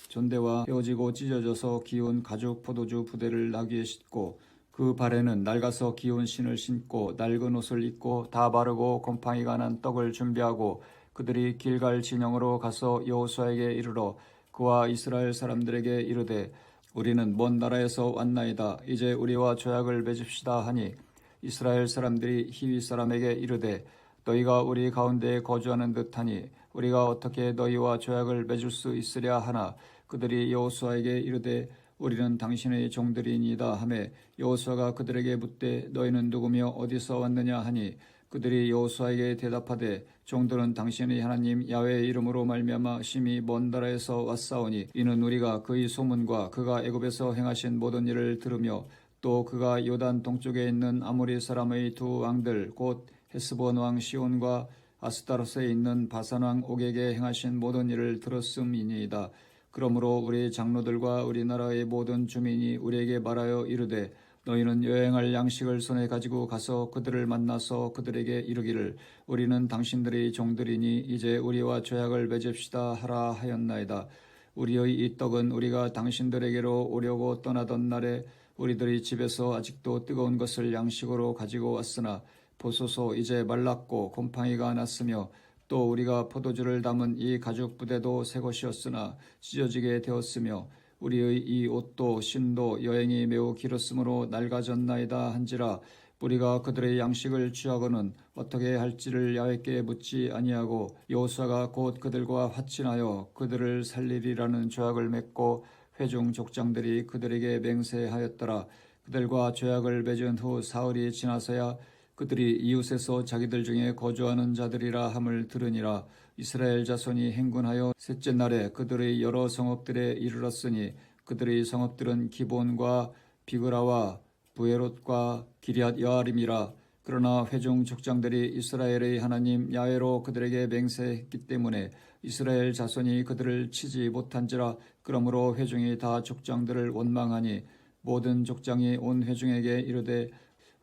전대와 헤어지고 찢어져서 기운 가죽 포도주 부대를 나귀에 싣고 그 발에는 낡아서 기운 신을 신고 낡은 옷을 입고 다 바르고 곰팡이가 난 떡을 준비하고 그들이 길갈 진영으로 가서 여호수아에게 이르러 그와 이스라엘 사람들에게 이르되 우리는 먼 나라에서 왔나이다. 이제 우리와 조약을 맺읍시다 하니 이스라엘 사람들이 히위 사람에게 이르되 너희가 우리 가운데에 거주하는 듯하니 우리가 어떻게 너희와 조약을 맺을 수 있으랴 하나 그들이 여호수아에게 이르되 우리는 당신의 종들이니이다 하매 여호수아가 그들에게 묻되 너희는 누구며 어디서 왔느냐 하니 그들이 여호수아에게 대답하되 종들은 당신의 하나님 야훼의 이름으로 말미암아 심히 먼 나라에서 왔사오니 이는 우리가 그의 소문과 그가 애굽에서 행하신 모든 일을 들으며 또 그가 요단 동쪽에 있는 아모리 사람의 두 왕들 곧 헤스본 왕 시온과 아스타로스에 있는 바산 왕 옥에게 행하신 모든 일을 들었음이니이다. 그러므로 우리 장로들과 우리나라의 모든 주민이 우리에게 말하여 이르되 너희는 여행할 양식을 손에 가지고 가서 그들을 만나서 그들에게 이르기를 우리는 당신들의 종들이니 이제 우리와 조약을 맺읍시다 하라 하였나이다. 우리의 이 떡은 우리가 당신들에게로 오려고 떠나던 날에 우리들이 집에서 아직도 뜨거운 것을 양식으로 가지고 왔으나 보소서 이제 말랐고 곰팡이가 났으며 또 우리가 포도주를 담은 이 가죽 부대도 새 것이었으나 찢어지게 되었으며 우리의 이 옷도 신도 여행이 매우 길었으므로 낡아졌나이다 한지라 우리가 그들의 양식을 취하고는 어떻게 할지를 야훼께 묻지 아니하고 여호수아가 곧 그들과 화친하여 그들을 살리리라는 조약을 맺고 회중 족장들이 그들에게 맹세하였더라. 그들과 조약을 맺은 후 사흘이 지나서야 그들이 이웃에서 자기들 중에 거주하는 자들이라 함을 들으니라. 이스라엘 자손이 행군하여 셋째 날에 그들의 여러 성읍들에 이르렀으니 그들의 성읍들은 기본과 비그라와 부에롯과 기럇 여아림이라. 그러나 회중 족장들이 이스라엘의 하나님 야훼로 그들에게 맹세했기 때문에 이스라엘 자손이 그들을 치지 못한지라. 그러므로 회중이 다 족장들을 원망하니 모든 족장이 온 회중에게 이르되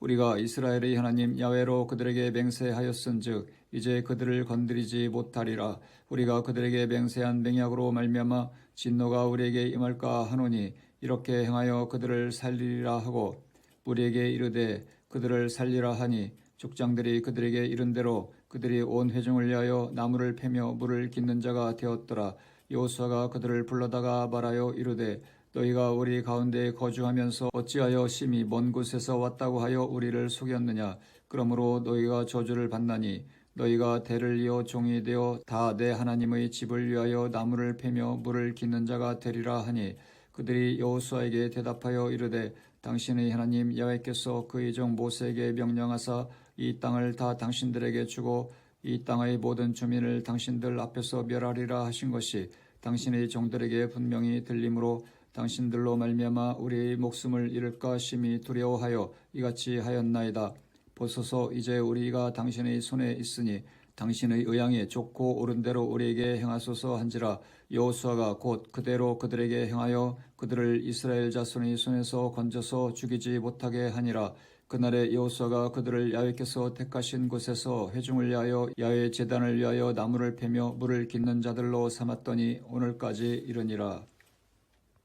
우리가 이스라엘의 하나님 야훼로 그들에게 맹세하였은즉 이제 그들을 건드리지 못하리라. 우리가 그들에게 맹세한 맹약으로 말미암아 진노가 우리에게 임할까 하노니 이렇게 행하여 그들을 살리리라 하고 우리에게 이르되 그들을 살리라 하니 족장들이 그들에게 이른 대로 그들이 온 회중을 위하여 나무를 패며 물을 깃는 자가 되었더라. 여호수아가 그들을 불러다가 말하여 이르되 너희가 우리 가운데 거주하면서 어찌하여 심히 먼 곳에서 왔다고 하여 우리를 속였느냐. 그러므로 너희가 저주를 받나니 너희가 대를 이어 종이 되어 다 내 하나님의 집을 위하여 나무를 패며 물을 깃는 자가 되리라 하니 그들이 여호수아에게 대답하여 이르되 당신의 하나님 야훼께서 그의 종 모세에게 명령하사 이 땅을 다 당신들에게 주고 이 땅의 모든 주민을 당신들 앞에서 멸하리라 하신 것이 당신의 종들에게 분명히 들림으로 당신들로 말미암아 우리의 목숨을 잃을까 심히 두려워하여 이같이 하였나이다. 보소서 이제 우리가 당신의 손에 있으니 당신의 의향에 좋고 옳은 대로 우리에게 행하소서 한지라. 여호수아가 곧 그대로 그들에게 행하여 그들을 이스라엘 자손의 손에서 건져서 죽이지 못하게 하니라. 그날에 여호수아가 그들을 야훼께서 택하신 곳에서 회중을 위하여 야훼 제단을 위하여 나무를 패며 물을 깃는 자들로 삼았더니 오늘까지 이르니라.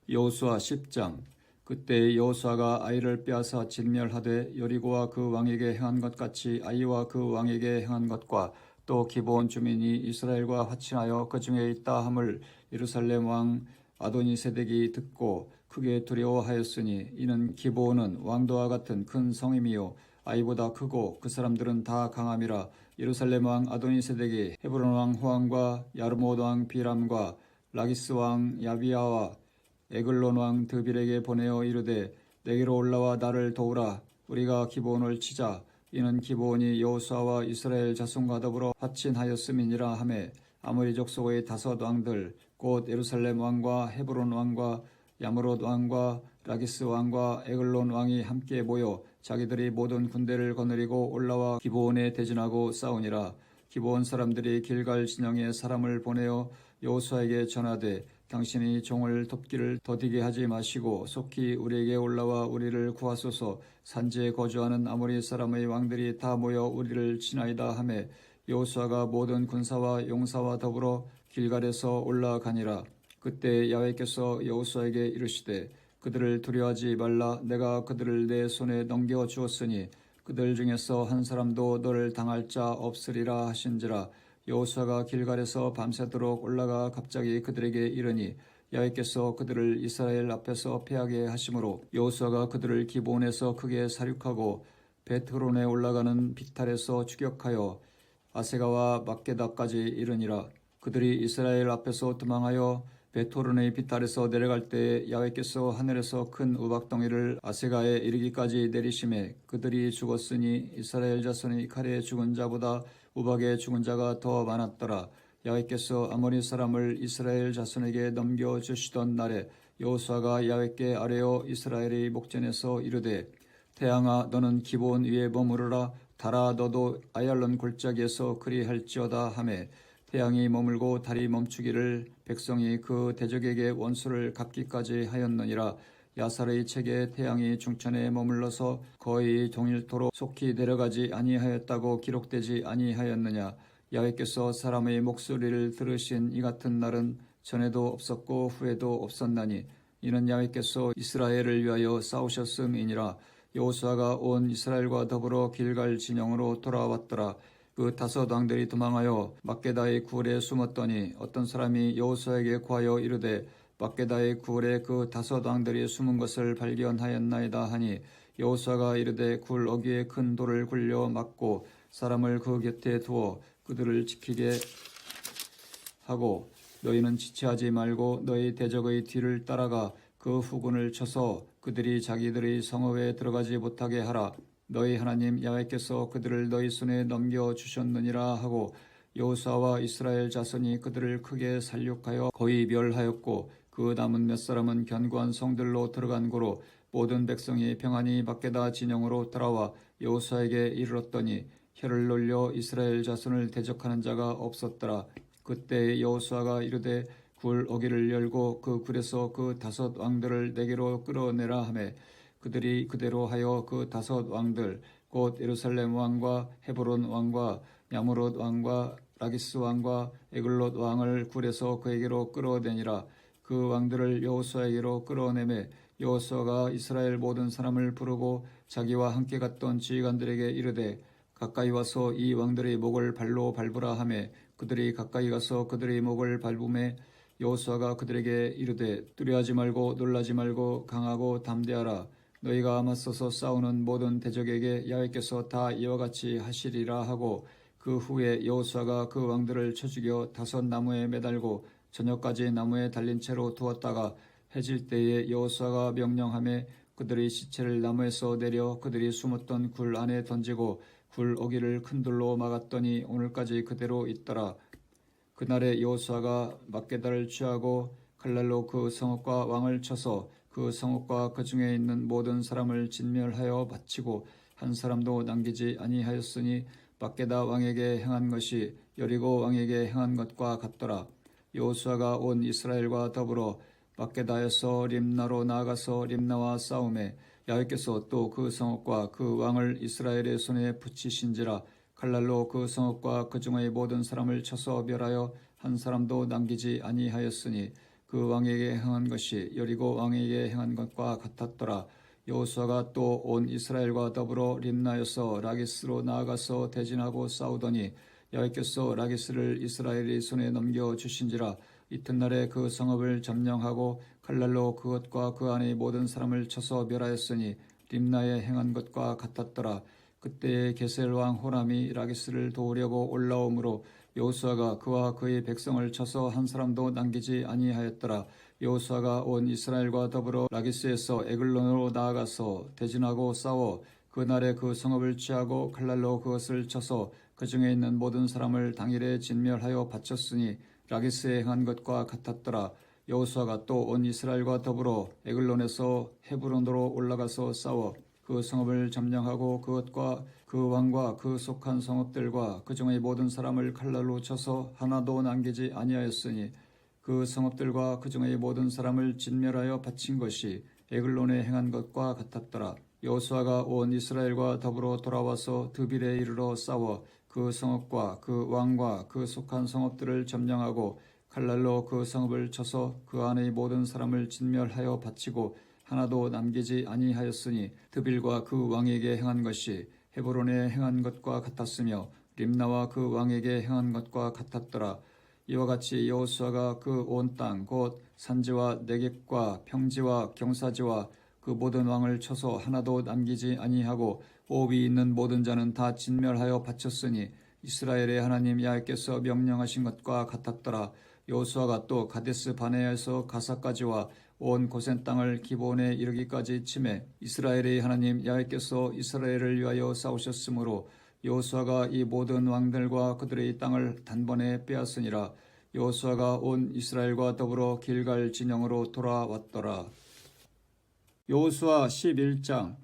여호수아 10장. 그때 여호수아가 아이를 빼앗아 진멸하되 여리고와 그 왕에게 행한 것 같이 아이와 그 왕에게 행한 것과 또 기브온 주민이 이스라엘과 화친하여 그 중에 있다 함을 예루살렘 왕 아도니세덱이 듣고 크게 두려워하였으니 이는 기브온은 왕도와 같은 큰 성임이요 아이보다 크고 그 사람들은 다 강함이라. 예루살렘 왕 아도니세덱이 헤브론 왕 후함과 야르못 왕 비람과 라기스 왕 야비아와 에글론 왕 드빌에게 보내어 이르되 내게로 올라와 나를 도우라. 우리가 기브온을 치자. 이는 기브온이 여호수아와 이스라엘 자손과 더불어 화친하였음이니라 하매 아모리 족속의 5 왕들 곧 예루살렘 왕과 헤브론 왕과 야므롯 왕과 라기스 왕과 에글론 왕이 함께 모여 자기들이 모든 군대를 거느리고 올라와 기브온에 대진하고 싸우니라. 기브온 사람들이 길갈 진영에 사람을 보내어 여호수아에게 전하되 당신이 종을 돕기를 더디게 하지 마시고 속히 우리에게 올라와 우리를 구하소서. 산지에 거주하는 아모리 사람의 왕들이 다 모여 우리를 치나이다 하매 여호수아가 모든 군사와 용사와 더불어 길갈에서 올라가니라. 그때 야훼께서 여호수아에게 이르시되 그들을 두려워하지 말라. 내가 그들을 내 손에 넘겨 주었으니 그들 중에서 한 사람도 너를 당할 자 없으리라 하신지라. 여호수아가 길갈에서 밤새도록 올라가 갑자기 그들에게 이르니 야훼께서 그들을 이스라엘 앞에서 패하게 하심으로 여호수아가 그들을 기브온에서 크게 사륙하고 베트호론에 올라가는 비탈에서 추격하여 아세가와 막게다까지 이르니라. 그들이 이스라엘 앞에서 도망하여 베토론의 비탈에서 내려갈 때에 야훼께서 하늘에서 큰 우박덩이를 아세가에 이르기까지 내리심에 그들이 죽었으니 이스라엘 자손이 칼에 죽은 자보다 우박에 죽은 자가 더 많았더라. 야훼께서 아모리 사람을 이스라엘 자손에게 넘겨주시던 날에 여호수아가 야훼께 아뢰어 이스라엘의 목전에서 이르되 태양아 너는 기브온 위에 머무르라. 달아 너도 아얄론 골짜기에서 그리할지어다 하매 태양이 머물고 달이 멈추기를 백성이 그 대적에게 원수를 갚기까지 하였느니라. 야살의 책에 태양이 중천에 머물러서 거의 동일토록 속히 내려가지 아니하였다고 기록되지 아니하였느냐. 야훼께서 사람의 목소리를 들으신 이 같은 날은 전에도 없었고 후에도 없었나니 이는 야훼께서 이스라엘을 위하여 싸우셨음이니라. 여호수아가 온 이스라엘과 더불어 길갈 진영으로 돌아왔더라. 그 5 왕들이 도망하여 막게다의 굴에 숨었더니 어떤 사람이 여호수아에게 구하여 이르되 막게다의 굴에 그 5 왕들이 숨은 것을 발견하였나이다 하니 여호수아가 이르되 굴 어귀에 큰 돌을 굴려 막고 사람을 그 곁에 두어 그들을 지키게 하고 너희는 지체하지 말고 너희 대적의 뒤를 따라가 그 후군을 쳐서 그들이 자기들의 성읍에 들어가지 못하게 하라. 너희 하나님 야훼께서 그들을 너희 손에 넘겨주셨느니라 하고 여호수아와 이스라엘 자손이 그들을 크게 살육하여 거의 멸하였고 그 남은 몇 사람은 견고한 성들로 들어간 고로 모든 백성이 평안히 막게다 진영으로 돌아와 여호수아에게 이르렀더니 혀를 놀려 이스라엘 자손을 대적하는 자가 없었더라. 그때 여호수아가 이르되 굴 어귀를 열고 그 굴에서 그 5 왕들을 내게로 끌어내라 하매 그들이 그대로 하여 그 5 왕들 곧 예루살렘 왕과 헤브론 왕과 야므롯 왕과 라기스 왕과 에글롯 왕을 굴에서 그에게로 끌어내니라. 그 왕들을 여호수아에게로 끌어내매 여호수아가 이스라엘 모든 사람을 부르고 자기와 함께 갔던 지휘관들에게 이르되 가까이 와서 이 왕들의 목을 발로 밟으라 하매 그들이 가까이 가서 그들의 목을 밟음에 여호수아가 그들에게 이르되 두려워하지 말고 놀라지 말고 강하고 담대하라. 너희가 맞서서 싸우는 모든 대적에게 야훼께서 다 이와 같이 하시리라 하고 그 후에 여호수아가 그 왕들을 쳐 죽여 5 나무에 매달고 저녁까지 나무에 달린 채로 두었다가 해질 때에 여호수아가 명령하매 그들의 시체를 나무에서 내려 그들이 숨었던 굴 안에 던지고 굴 어귀를 큰 돌로 막았더니 오늘까지 그대로 있더라. 그날에 여호수아가 막게다를 취하고 칼날로 그 성읍과 왕을 쳐서 그 성읍과 그 중에 있는 모든 사람을 진멸하여 바치고 한 사람도 남기지 아니하였으니 막게다 왕에게 행한 것이 여리고 왕에게 행한 것과 같더라. 여호수아가 온 이스라엘과 더불어 막게다에서 림나로 나아가서 림나와 싸움에 야훼께서 또 그 성읍과 그 왕을 이스라엘의 손에 붙이신지라. 칼날로 그 성읍과 그 중의 모든 사람을 쳐서 멸하여 한 사람도 남기지 아니하였으니 그 왕에게 행한 것이 여리고 왕에게 행한 것과 같았더라. 여호수아가 또 온 이스라엘과 더불어 림나에서 라기스로 나아가서 대진하고 싸우더니 여호와께서 라기스를 이스라엘의 손에 넘겨 주신지라. 이튿날에 그 성읍을 점령하고 칼날로 그것과 그 안의 모든 사람을 쳐서 멸하였으니 림나에 행한 것과 같았더라. 그때에 게셀 왕 호람이 라기스를 도우려고 올라오므로 여호수아가 그와 그의 백성을 쳐서 한 사람도 남기지 아니하였더라. 여호수아가 온 이스라엘과 더불어 라기스에서 에글론으로 나아가서 대진하고 싸워 그날에 그 성읍을 취하고 칼날로 그것을 쳐서 그 중에 있는 모든 사람을 당일에 진멸하여 바쳤으니 라기스에 행한 것과 같았더라. 여호수아가 또 온 이스라엘과 더불어 에글론에서 헤브론으로 올라가서 싸워 그 성읍을 점령하고 그것과 그 왕과 그 속한 성읍들과 그 중의 모든 사람을 칼날로 쳐서 하나도 남기지 아니하였으니 그 성읍들과 그 중의 모든 사람을 진멸하여 바친 것이 에글론에 행한 것과 같았더라. 여호수아가 온 이스라엘과 더불어 돌아와서 드빌에 이르러 싸워 그 성읍과 그 왕과 그 속한 성읍들을 점령하고 칼날로 그 성읍을 쳐서 그 안의 모든 사람을 진멸하여 바치고 하나도 남기지 아니하였으니 드빌과 그 왕에게 행한 것이 헤브론에 행한 것과 같았으며 림나와 그 왕에게 행한 것과 같았더라. 이와 같이 여호수아가 그 온 땅 곧 산지와 내겝과 평지와 경사지와 그 모든 왕을 쳐서 하나도 남기지 아니하고 호흡이 있는 모든 자는 다 진멸하여 바쳤으니 이스라엘의 하나님 야훼께서 명령하신 것과 같았더라. 여호수아가 또 가데스 바네아에서 가사까지와 온 고센 땅을 기브온에 이르기까지 치매 이스라엘의 하나님 야훼께서 이스라엘을 위하여 싸우셨으므로 여호수아가 이 모든 왕들과 그들의 땅을 단번에 빼앗으니라. 여호수아가 온 이스라엘과 더불어 길갈 진영으로 돌아왔더라. 여호수아 11장.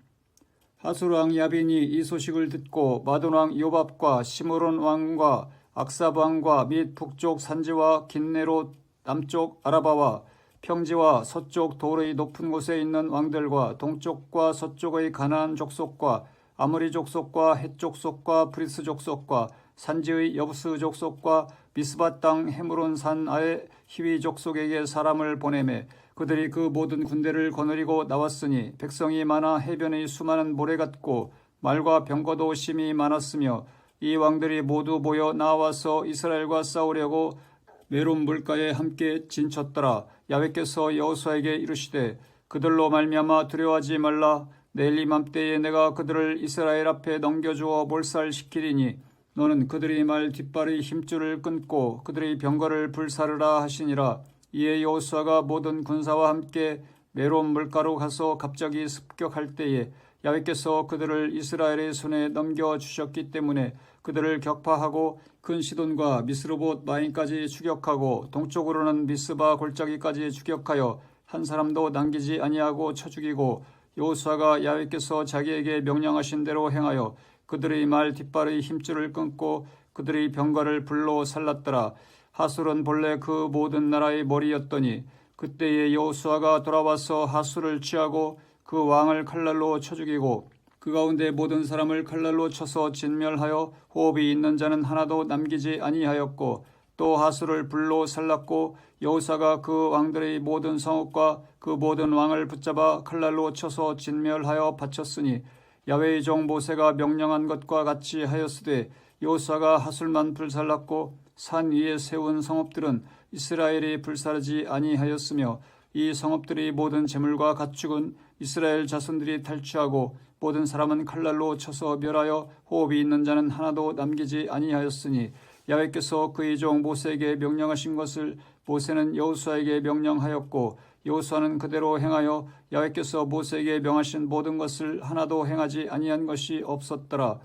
하술 왕 야빈이 이 소식을 듣고 마돈 왕 요밥과 시므론 왕과 악삽 왕과 및 북쪽 산지와 긴네로 남쪽 아라바와 평지와 서쪽 돌의 높은 곳에 있는 왕들과 동쪽과 서쪽의 가나안 족속과 아모리 족속과 헷 족속과 브리스 족속과 산지의 여부스 족속과 미스바 땅 헤므론 산 아래 히위 족속에게 사람을 보내매 그들이 그 모든 군대를 거느리고 나왔으니 백성이 많아 해변의 수많은 모래 같고 말과 병거도 심히 많았으며 이 왕들이 모두 모여 나와서 이스라엘과 싸우려고 메론 물가에 함께 진쳤더라. 야훼께서 여호수아에게 이르시되 그들로 말미암아 두려워하지 말라. 내일 이맘때에 내가 그들을 이스라엘 앞에 넘겨주어 몰살시키리니 너는 그들의 말 뒷발의 힘줄을 끊고 그들의 병거를 불사르라 하시니라. 이에 여호수아가 모든 군사와 함께 메론 물가로 가서 갑자기 습격할 때에 야훼께서 그들을 이스라엘의 손에 넘겨주셨기 때문에 그들을 격파하고 큰 시돈과 미스르봇 마임까지 추격하고 동쪽으로는 미스바 골짜기까지 추격하여 한 사람도 남기지 아니하고 쳐 죽이고 여호수아가 야훼께서 자기에게 명령하신 대로 행하여 그들의 말 뒷발의 힘줄을 끊고 그들의 병거를 불로 살랐더라. 하술은 본래 그 모든 나라의 머리였더니 그때에 여호수아가 돌아와서 하술을 취하고 그 왕을 칼날로 쳐 죽이고 그 가운데 모든 사람을 칼날로 쳐서 진멸하여 호흡이 있는 자는 하나도 남기지 아니하였고 또 하술을 불로 살랐고 여호수아가 그 왕들의 모든 성읍과 그 모든 왕을 붙잡아 칼날로 쳐서 진멸하여 바쳤으니 야훼의 종 모세가 명령한 것과 같이 하였으되 여호수아가 하술만 불살랐고 산 위에 세운 성읍들은 이스라엘이 불사르지 아니하였으며 이 성읍들의 모든 재물과 가축은 이스라엘 자손들이 탈취하고 모든 사람은 칼날로 쳐서 멸하여 호흡이 있는 자는 하나도 남기지 아니하였으니 야훼께서 그의 종 모세에게 명령하신 것을 모세는 여호수아에게 명령하였고 여호수아는 그대로 행하여 야훼께서 모세에게 명하신 모든 것을 하나도 행하지 아니한 것이 없었더라.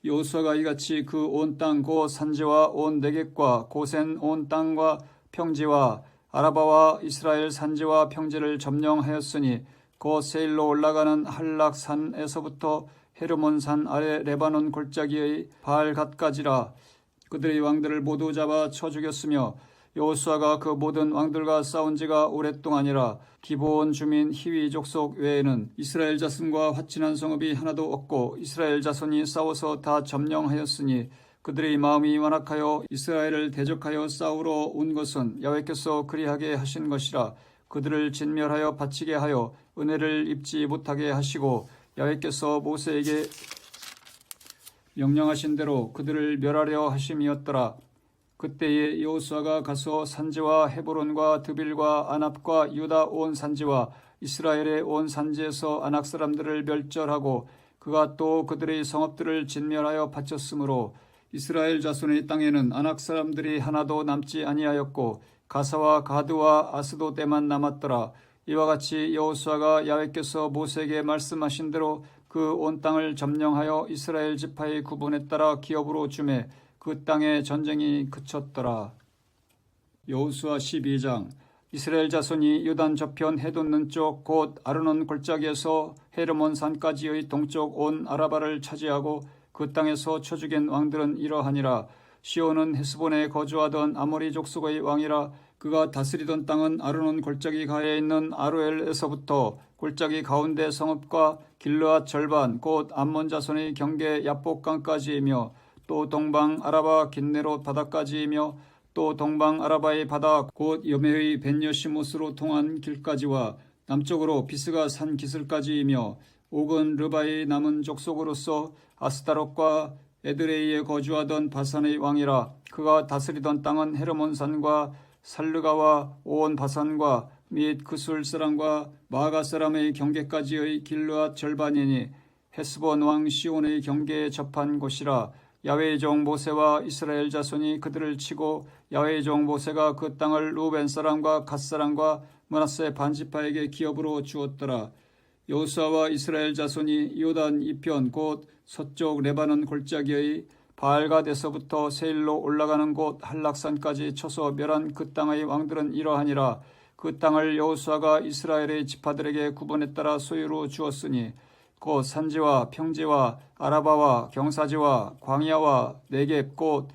여호수아가 이같이 그 온 땅 곧 산지와 온 내겝과 고센 온 땅과 평지와 아라바와 이스라엘 산지와 평지를 점령하였으니 곧 세일로 올라가는 한락산에서부터 헤르몬산 아래 레바논 골짜기의 바알갓까지라. 그들의 왕들을 모두 잡아 쳐 죽였으며 여호수아가 그 모든 왕들과 싸운 지가 오랫동안이라. 기브온 주민 히위 족속 외에는 이스라엘 자손과 화친한 성읍이 하나도 없고 이스라엘 자손이 싸워서 다 점령하였으니 그들의 마음이 완악하여 이스라엘을 대적하여 싸우러 온 것은 야훼께서 그리하게 하신 것이라. 그들을 진멸하여 바치게 하여 은혜를 입지 못하게 하시고 야훼께서 모세에게 명령하신 대로 그들을 멸하려 하심이었더라. 그때에 여호수아가 가서 산지와 헤브론과 드빌과 아납과 유다 온 산지와 이스라엘의 온 산지에서 아낙 사람들을 멸절하고 그가 또 그들의 성읍들을 진멸하여 바쳤으므로 이스라엘 자손의 땅에는 아낙 사람들이 하나도 남지 아니하였고 가사와 가드와 아스도데만 남았더라. 이와 같이 여호수아가 야훼께서 모세에게 말씀하신 대로 그 온 땅을 점령하여 이스라엘 지파의 구분에 따라 기업으로 주매 그 땅에 전쟁이 그쳤더라. 여호수아 12장. 이스라엘 자손이 요단 저편 해돋는 쪽 곧 아르논 골짜기에서 헤르몬 산까지의 동쪽 온 아라바를 차지하고 그 땅에서 쳐 죽인 왕들은 이러하니라. 시온은 헤스본에 거주하던 아모리 족속의 왕이라. 그가 다스리던 땅은 아르논 골짜기 가에 있는 아로엘에서부터 골짜기 가운데 성읍과 길르앗 절반 곧 암몬 자손의 경계 야복강까지이며 또 동방 아라바 긴네롯 바다까지이며 또 동방 아라바의 바다 곧 여메의 벤여시못으로 통한 길까지와 남쪽으로 비스가 산 기슬까지이며 옥은 르바의 남은 족속으로서 아스타롯과 에드레이에 거주하던 바산의 왕이라. 그가 다스리던 땅은 헤르몬 산과 살르가와 온 바산과 및 그술 사람과 마가 사람의 경계까지의 길르앗 절반이니 헤스본 왕 시온의 경계에 접한 곳이라. 야훼의 종 모세와 이스라엘 자손이 그들을 치고 야훼의 종 모세가 그 땅을 루벤 사람과 갓 사람과 므낫세 반지파에게 기업으로 주었더라. 여호수아와 이스라엘 자손이 요단 이편 곧 서쪽 레바논 골짜기의 바알갓에서부터 세일로 올라가는 곳 한락산까지 쳐서 멸한 그 땅의 왕들은 이러하니라. 그 땅을 여호수아가 이스라엘의 지파들에게 구분에 따라 소유로 주었으니 곧 산지와 평지와 아라바와 경사지와 광야와 네겝 곧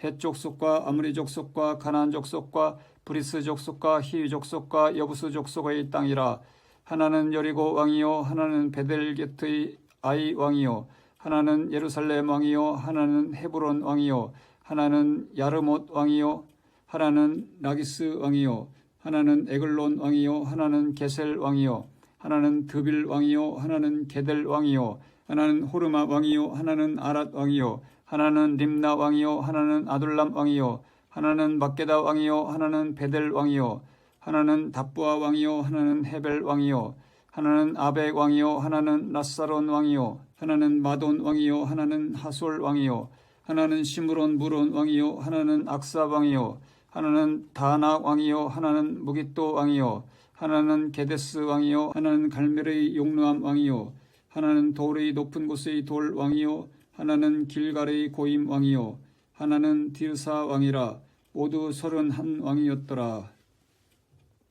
헷 족속과 아므리 족속과 가나안 족속과 브리스 족속과 히위 족속과 여부스 족속의 땅이라. 하나는 여리고 왕이요 하나는 베델게트의 아이 왕이요 하나는 예루살렘 왕이요 하나는 헤브론 왕이요 하나는 야르못 왕이요 하나는 라기스 왕이요 하나는 에글론 왕이요 하나는 게셀 왕이요 하나는 드빌 왕이요 하나는 게델 왕이요 하나는 호르마 왕이요 하나는 아랏 왕이요 하나는 림나 왕이요 하나는 아둘람 왕이요 하나는 막게다 왕이요 하나는 베델 왕이요 하나는 답부아 왕이요 하나는 헤벨 왕이요 하나는 아벡 왕이요 하나는 라사론 왕이요 하나는 마돈 왕이요 하나는 하솔 왕이요 하나는 시므론 무론 왕이요 하나는 악사 왕이요 하나는 다낙 왕이요 하나는 무깃도 왕이요 하나는 게데스 왕이요 하나는 갈멜의 용르암 왕이요 하나는 돌의 높은 곳의 돌 왕이요 하나는 길갈의 고임 왕이요 하나는 디르사 왕이라. 모두 31 왕이었더라.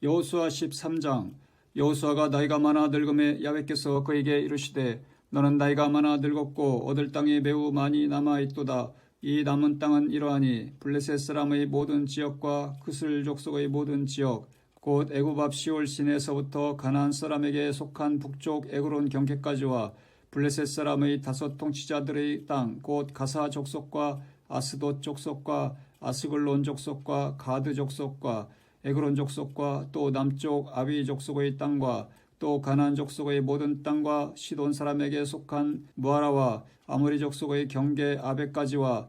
여호수아 13장. 여호수아가 나이가 많아 늙음에 야훼께서 그에게 이르시되 너는 나이가 많아 늙었고 얻을 땅이 매우 많이 남아있도다. 이 남은 땅은 이러하니 블레셋 사람의 모든 지역과 그슬 족속의 모든 지역 곧 애굽 앞 시올 시내에서부터 가나안 사람에게 속한 북쪽 에그론 경계까지와 블레셋 사람의 5 통치자들의 땅 곧 가사 족속과 아스돗 족속과 아스글론 족속과 가드 족속과 에그론 족속과 또 남쪽 아비 족속의 땅과 또 가나안 족속의 모든 땅과 시돈 사람에게 속한 무아라와 아모리 족속의 경계 아벡까지와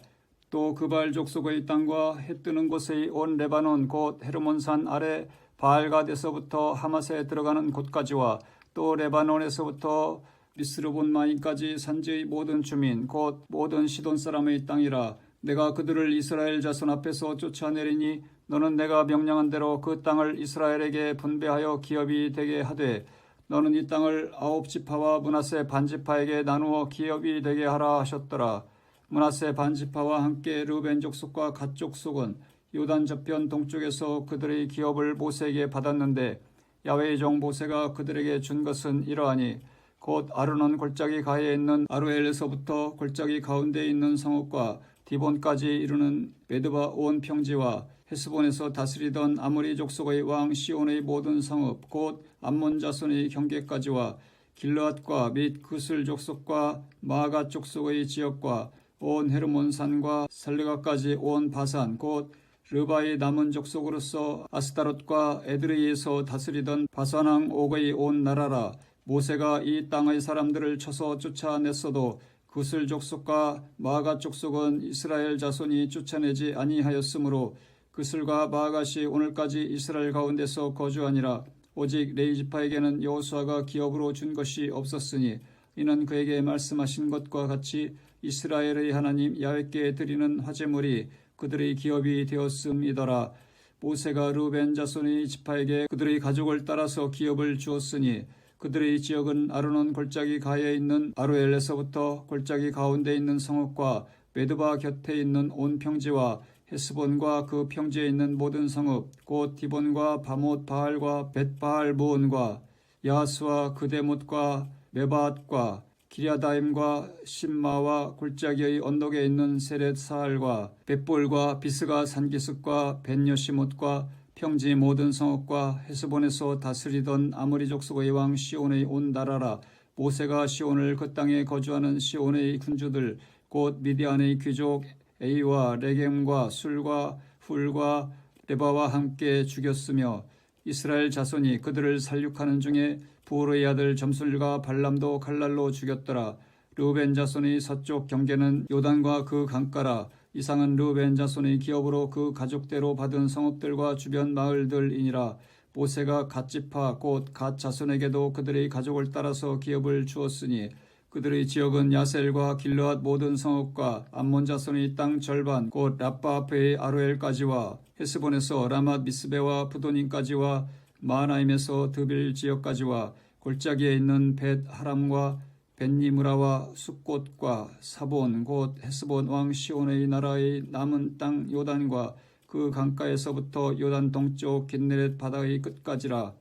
또 그발 족속의 땅과 해 뜨는 곳의 온 레바논 곧 헤르몬산 아래 바알갓에서부터 하맛에 들어가는 곳까지와 또 레바논에서부터 미스르본마임까지 산지의 모든 주민 곧 모든 시돈 사람의 땅이라. 내가 그들을 이스라엘 자손 앞에서 쫓아내리니 너는 내가 명령한 대로 그 땅을 이스라엘에게 분배하여 기업이 되게 하되 너는 이 땅을 9지파와 므낫세 반지파에게 나누어 기업이 되게 하라 하셨더라. 므낫세 반지파와 함께 르벤 족속과 갓 족속은 요단 저편 동쪽에서 그들의 기업을 모세에게 받았는데 야훼의 종 모세가 그들에게 준 것은 이러하니 곧 아르논 골짜기 가에 있는 아로엘에서부터 골짜기 가운데 있는 성읍과 디본까지 이르는 메드바 온 평지와 헤스본에서 다스리던 아모리 족속의 왕 시온의 모든 성읍 곧 암몬 자손의 경계까지와 길르앗과 및 그슬 족속과 마가 족속의 지역과 온 헤르몬산과 살르가까지 온 바산 곧 르바의 남은 족속으로서 아스타롯과 에드레이에서 다스리던 바산 왕 옥의 온 나라라. 모세가 이 땅의 사람들을 쳐서 쫓아냈어도 구슬 족속과 마가 족속은 이스라엘 자손이 쫓아내지 아니하였으므로 그슬과 마갓이 오늘까지 이스라엘 가운데서 거주하니라. 오직 레위 지파에게는 여호수아가 기업으로 준 것이 없었으니 이는 그에게 말씀하신 것과 같이 이스라엘의 하나님 야훼께 드리는 화제물이 그들의 기업이 되었음이더라. 모세가 르우벤 자손의 지파에게 그들의 가족을 따라서 기업을 주었으니 그들의 지역은 아르논 골짜기 가에 있는 아로엘에서부터 골짜기 가운데 있는 성읍과 메드바 곁에 있는 온 평지와 헤스본과 그 평지에 있는 모든 성읍 곧 디본과 바못 바알과 벳바알 무온과 야하스와 그데못과 메바앗과 기랴다임과 심마와 골짜기의 언덕에 있는 세렛 사알과 벳볼과 비스가 산기슭과 벤여시못과 평지 모든 성읍과 헤스본에서 다스리던 아모리 족속의 왕 시온의 온 나라라. 모세가 시온을 그 땅에 거주하는 시온의 군주들 곧 미디안의 귀족 에이와 레겜과 술과 훌과 레바와 함께 죽였으며 이스라엘 자손이 그들을 살육하는 중에 부오르의 아들 점술과 발람도 칼날로 죽였더라. 르우벤 자손의 서쪽 경계는 요단과 그 강가라. 이상은 르우벤 자손의 기업으로 그 가족대로 받은 성읍들과 주변 마을들이니라. 모세가 갓 지파 곧 갓 자손에게도 그들의 가족을 따라서 기업을 주었으니 그들의 지역은 야셀과 길르앗 모든 성읍과 암몬 자손의 땅 절반 곧 라빠 앞의 아로엘까지와 헤스본에서 라맛 미스베와 부도님까지와 마하나임에서 드빌 지역까지와 골짜기에 있는 벳 하람과 벳니무라와 숲곳과 사본 곧 헤스본 왕 시온의 나라의 남은 땅 요단과 그 강가에서부터 요단 동쪽 긴네렛 바다의 끝까지라.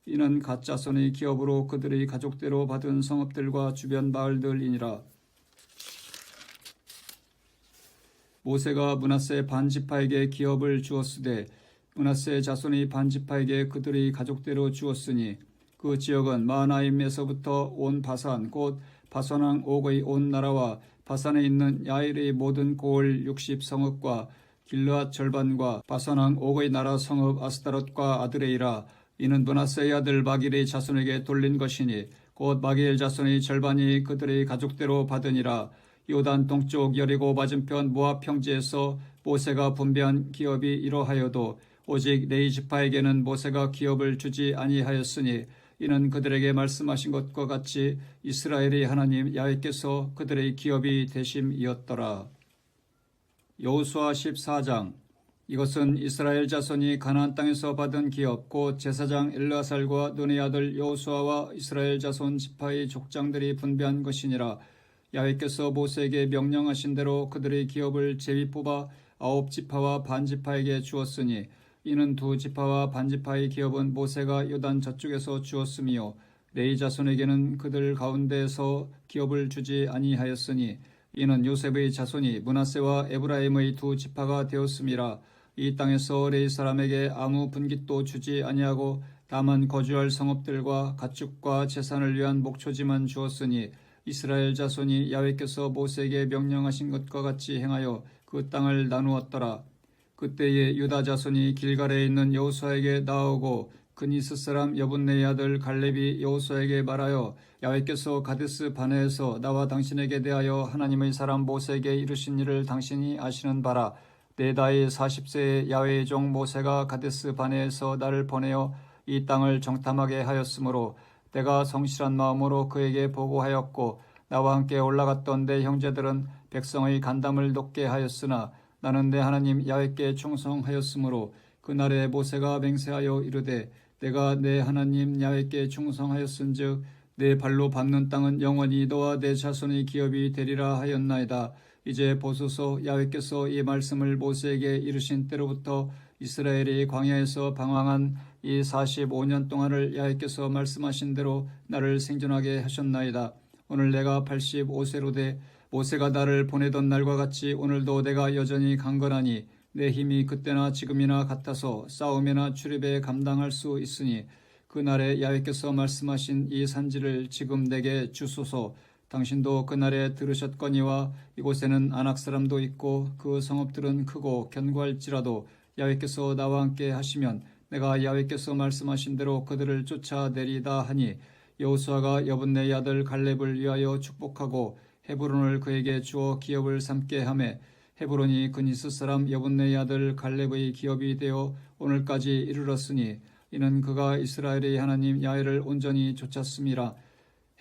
이는 갓 자손의 기업으로 그들의 가족대로 받은 성읍들과 주변 마을들이니라. 모세가 므낫세 반지파에게 기업을 주었으되 므낫세 자손의 반지파에게 그들의 가족대로 주었으니 그 지역은 마하나임에서부터 온 바산 곧 바산 왕 옥의 온 나라와 바산에 있는 야일의 모든 고을 60성읍과 길르앗 절반과 바산 왕 옥의 나라 성읍 아스타롯과 아드레이라. 이는 므낫세의 아들 마길의 자손에게 돌린 것이니 곧 마길 자손의 절반이 그들의 가족대로 받으니라. 요단 동쪽 여리고 맞은편 모압 평지에서 모세가 분배한 기업이 이러하여도 오직 레위 지파에게는 모세가 기업을 주지 아니하였으니 이는 그들에게 말씀하신 것과 같이 이스라엘의 하나님 야훼께서 그들의 기업이 되심이었더라. 여호수아 14장. 이것은 이스라엘 자손이 가나안 땅에서 받은 기업 곧 제사장 엘르아살과 눈의 아들 여호수아와 이스라엘 자손 지파의 족장들이 분배한 것이니라. 야훼께서 모세에게 명령하신 대로 그들의 기업을 제비 뽑아 9지파와 반지파에게 주었으니 이는 2지파와 반지파의 기업은 모세가 요단 저쪽에서 주었으며 레위 자손에게는 그들 가운데에서 기업을 주지 아니하였으니 이는 요셉의 자손이 므낫세와 에브라임의 2지파가 되었음이라. 이 땅에서 레위 사람에게 아무 분깃도 주지 아니하고 다만 거주할 성읍들과 가축과 재산을 위한 목초지만 주었으니 이스라엘 자손이 야훼께서 모세에게 명령하신 것과 같이 행하여 그 땅을 나누었더라. 그때에 유다 자손이 길갈에 있는 여호수아에게 나오고 그니스 사람 여분네의 아들 갈렙이 여호수아에게 말하여 야훼께서 가데스 바네에서 나와 당신에게 대하여 하나님의 사람 모세에게 이르신 일을 당신이 아시는 바라. 내 나이 40세에 야훼의 종 모세가 가데스 바네에서 나를 보내어 이 땅을 정탐하게 하였으므로 내가 성실한 마음으로 그에게 보고하였고 나와 함께 올라갔던 내 형제들은 백성의 간담을 높게 하였으나 나는 내 하나님 야훼께 충성하였으므로 그날에 모세가 맹세하여 이르되 내가 내 하나님 야훼께 충성하였은즉 내 발로 밟는 땅은 영원히 너와 내 자손의 기업이 되리라 하였나이다. 이제 보소서 야훼께서 이 말씀을 모세에게 이르신 때로부터 이스라엘이 광야에서 방황한 이 45년 동안을 야훼께서 말씀하신 대로 나를 생존하게 하셨나이다. 오늘 내가 85세로 돼 모세가 나를 보내던 날과 같이 오늘도 내가 여전히 강건하니 내 힘이 그때나 지금이나 같아서 싸움이나 출입에 감당할 수 있으니 그날에 야훼께서 말씀하신 이 산지를 지금 내게 주소서. 당신도 그날에 들으셨거니와 이곳에는 아낙 사람도 있고 그 성읍들은 크고 견고할지라도 야훼께서 나와 함께 하시면 내가 야훼께서 말씀하신 대로 그들을 쫓아내리다 하니 여호수아가 여분네의 아들 갈렙을 위하여 축복하고 헤브론을 그에게 주어 기업을 삼게 하매 헤브론이 그니스 사람 여분네의 아들 갈렙의 기업이 되어 오늘까지 이르렀으니 이는 그가 이스라엘의 하나님 야훼를 온전히 쫓았음이라.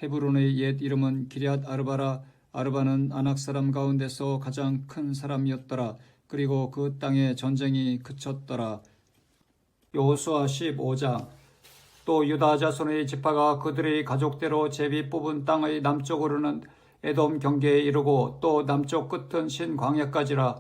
헤브론의 옛 이름은 기럇 아르바라. 아르바는 아낙 사람 가운데서 가장 큰 사람이었더라. 그리고 그 땅에 전쟁이 그쳤더라. 여호수아 15장. 또 유다 자손의 지파가 그들의 가족대로 제비 뽑은 땅의 남쪽으로는 에돔 경계에 이르고 또 남쪽 끝은 신광야까지라.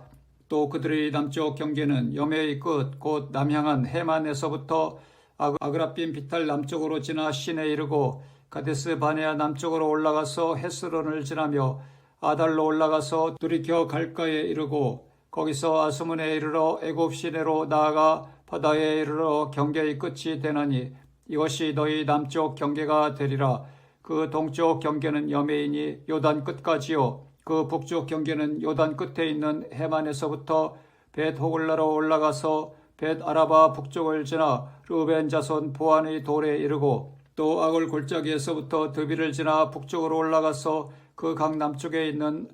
또 그들의 남쪽 경계는 여매의 끝 곧 남향한 해만에서부터 아그라빔 비탈 남쪽으로 지나 신에 이르고 가데스 바네아 남쪽으로 올라가서 헤스론을 지나며 아달로 올라가서 두리켜 갈가에 이르고 거기서 아스문에 이르러 애굽 시내로 나아가 바다에 이르러 경계의 끝이 되나니 이것이 너희 남쪽 경계가 되리라. 그 동쪽 경계는 여매이니 요단 끝까지요. 그 북쪽 경계는 요단 끝에 있는 해만에서부터 벳 호글라로 올라가서 벳 아라바 북쪽을 지나 르벤 자손 보안의 돌에 이르고 또 아골 골짜기에서부터 드비를 지나 북쪽으로 올라가서 그 강 남쪽에 있는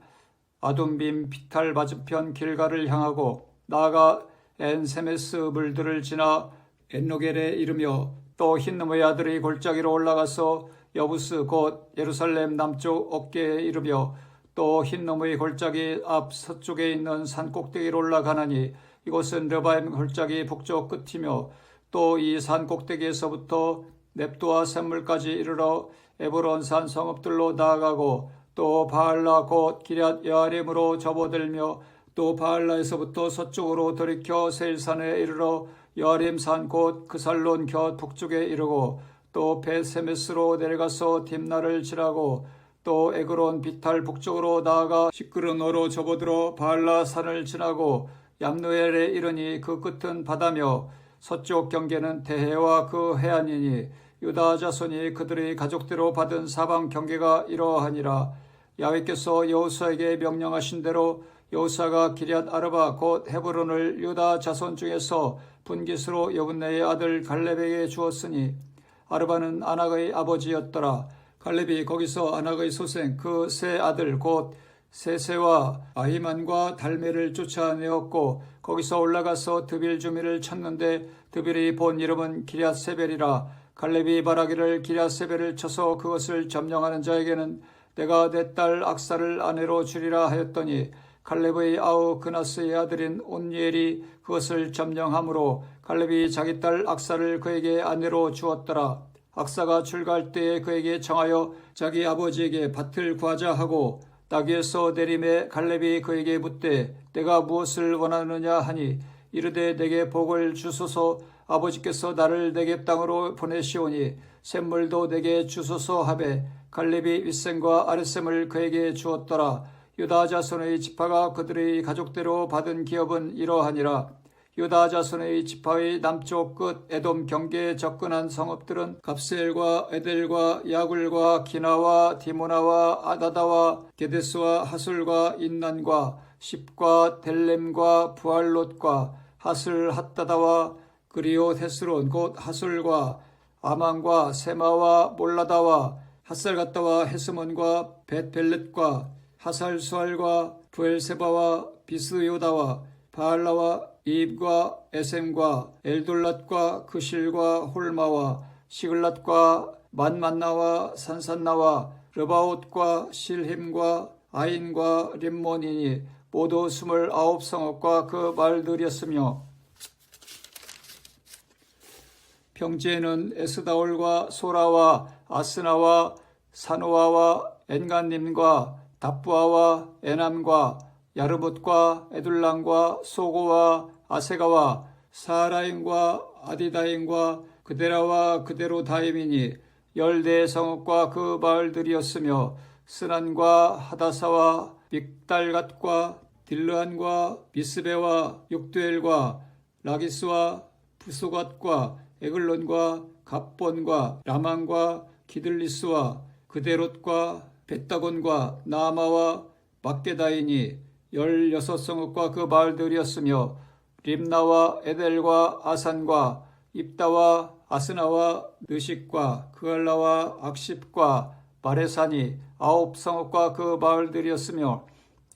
아둠빔 비탈 맞은편 길가를 향하고 나아가 엔세메스 물들을 지나 엔로겔에 이르며 또 흰너무의 아들의 골짜기로 올라가서 여부스 곧 예루살렘 남쪽 어깨에 이르며 또 흰너무의 골짜기 앞 서쪽에 있는 산 꼭대기로 올라가나니 이곳은 르바임 골짜기 북쪽 끝이며 또 이 산 꼭대기에서부터 넵도와 샘물까지 이르러 에브론 산 성읍들로 나아가고 또 바알라 곧 기럇 여아림으로 접어들며 또 바알라에서부터 서쪽으로 돌이켜 세일산에 이르러 여아림 산 곧 그살론 곁 북쪽에 이르고 또 벳세메스로 내려가서 딥나를 지나고 또 에그론 비탈 북쪽으로 나아가 시끄르노로 접어들어 바알라 산을 지나고 얌누엘에 이르니 그 끝은 바다며 서쪽 경계는 대해와 그 해안이니 유다 자손이 그들의 가족대로 받은 사방 경계가 이러하니라. 야훼께서 여호수아에게 명령하신 대로 여호수아가 기럇 아르바 곧 헤브론을 유다 자손 중에서 분깃으로 여분네의 아들 갈렙에게 주었으니 아르바는 아낙의 아버지였더라. 갈렙이 거기서 아낙의 소생 그 세 아들 곧 세세와 아히만과 달메를 쫓아내었고 거기서 올라가서 드빌 주미를 쳤는데 드빌이 본 이름은 기럇세벨이라. 갈렙이 말하기를 기럇세벨을 쳐서 그것을 점령하는 자에게는 내가 내 딸 악사를 아내로 주리라 하였더니 갈렙의 아우 그나스의 아들인 온니엘이 그것을 점령함으로 갈렙이 자기 딸 악사를 그에게 아내로 주었더라. 악사가 출가할 때에 그에게 청하여 자기 아버지에게 밭을 구하자 하고 나귀에서 내림에 갈렙이 그에게 묻되 내가 무엇을 원하느냐 하니 이르되 내게 복을 주소서. 아버지께서 나를 내게 땅으로 보내시오니 샘물도 내게 주소서 하매 갈렙이 윗셈과 아랫셈을 그에게 주었더라. 유다 자손의 지파가 그들의 가족대로 받은 기업은 이러하니라. 유다 자손의 지파의 남쪽 끝 에돔 경계에 접근한 성읍들은 갑세엘과 에델과 야굴과 기나와 디모나와 아다다와 게데스와 하술과 인난과 십과 델렘과 부알롯과 하슬 핫다다와 그리오 헤스론 곧 하술과 아망과 세마와 몰라다와 핫살가다와 헤스몬과 벳벨렛과 하살수알과 부엘세바와 비스요다와 바알라와 이입과 에셈과 엘돌랏과 그실과 홀마와 시글랏과 만만나와 산산나와 르바옷과 실힘과 아인과 림몬이니 모두 29성읍과 그 말들이었으며 평지에는 에스다올과 소라와 아스나와 사노아와 엔간님과 답부아와 에남과 야르뭇과 에둘랑과 소고와 아세가와 사라임과 아디다임과 그데라와 그데로다임이니 14성읍과 그 마을들이었으며 스난과 하다사와 믹달갓과 딜르안과 미스베와 육두엘과 라기스와 부소갓과 에글론과 갑본과 라만과 기들리스와 그데롯과 벳다곤과 나아마와 막게다이니 16성읍과 그 마을들이었으며 림나와 에델과 아산과 입다와 아스나와 느식과 그알라와 악십과 마레산이 9성읍과 그 마을들이었으며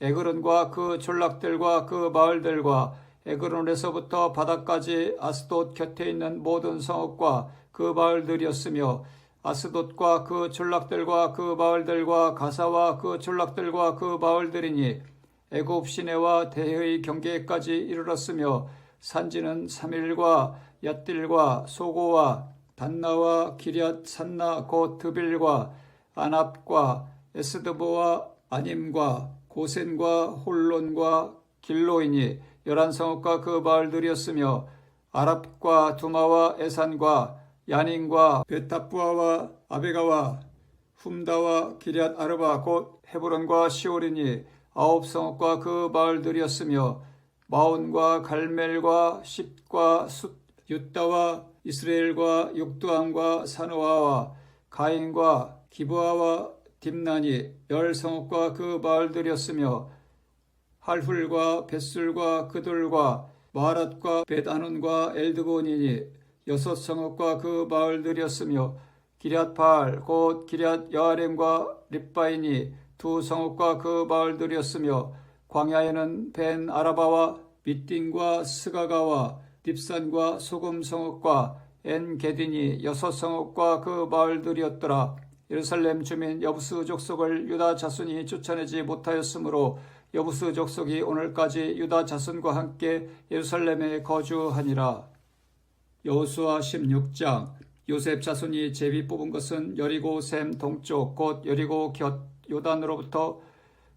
에그론과 그 졸락들과 그 마을들과 에그론에서부터 바다까지 아스돗 곁에 있는 모든 성읍과 그 마을들이었으며 아스돗과 그 졸락들과 그 마을들과 가사와 그 졸락들과 그 마을들이니 애굽 시내와 대해의 경계까지 이르렀으며 산지는 사밀과 얏딜과 소고와 단나와 기럇 산나 곧 드빌과 아납과 에스드보와 아님과 고센과 홀론과 길로이니 11성읍과 그 마을들이었으며 아랍과 두마와 에산과 야닌과 베타부아와 아베가와 훔다와 기럇 아르바 곧 헤브론과 시올이니 9성읍과 그 마을들이었으며 마온과 갈멜과 십과 숫 유다와 이스라엘과 육두함과 사노아와 가인과 기브아와 딥난이 10성읍과 그 마을들이었으며 할훌과 벳술과 그돌과 마하랏과 벳아논과 엘드곤이니 6성읍과 그 마을들이었으며 기럇바알 곧 기럇 여아렘과 립바이니 2성읍과 그 마을들이었으며 광야에는 벤 아라바와 밑딘과 스가가와 딥산과 소금성읍과 엔게딘이 6성읍과 그 마을들이었더라. 예루살렘 주민 여부스 족속을 유다 자손이 쫓아내지 못하였으므로 여부스 족속이 오늘까지 유다 자손과 함께 예루살렘에 거주하니라. 여호수아 16장. 요셉 자손이 제비 뽑은 것은 여리고 샘 동쪽 곧 여리고 곁 요단으로부터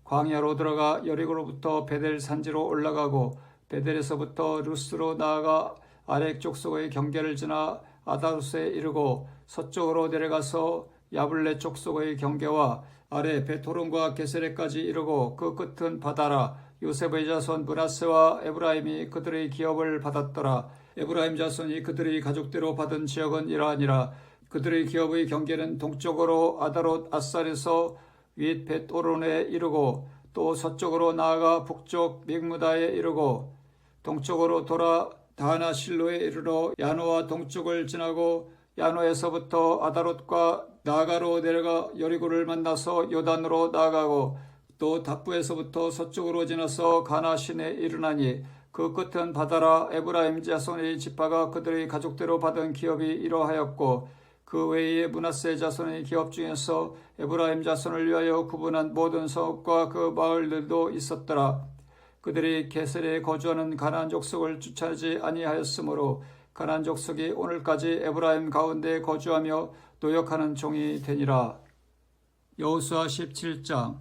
광야로 들어가 여리고로부터 베델 산지로 올라가고 베델에서부터 루스로 나아가 아렉 족속의 경계를 지나 아다롯에 이르고 서쪽으로 내려가서 야블레 족속의 경계와 아래 베토론과 게세레까지 이르고 그 끝은 바다라. 요셉의 자손 므낫세와 에브라임이 그들의 기업을 받았더라. 에브라임 자손이 그들의 가족대로 받은 지역은 이러하니라. 그들의 기업의 경계는 동쪽으로 아다롯 아살에서 윗 벳오론에 이르고 또 서쪽으로 나아가 북쪽 믹무다에 이르고 동쪽으로 돌아 다나 실로에 이르러 야노와 동쪽을 지나고 야노에서부터 아다롯과 나가로 내려가 여리고를 만나서 요단으로 나아가고 또 답부에서부터 서쪽으로 지나서 가나 시내에 이르나니 그 끝은 바다라. 에브라임 자손의 지파가 그들의 가족대로 받은 기업이 이러하였고 그 외에 므낫세 자손의 기업 중에서 에브라임 자손을 위하여 구분한 모든 성읍과 그 마을들도 있었더라. 그들이 게셀에 거주하는 가나안 족속을 쫓아내지 아니하였으므로 가나안 족속이 오늘까지 에브라임 가운데 거주하며 노역하는 종이 되니라. 여호수아 17장.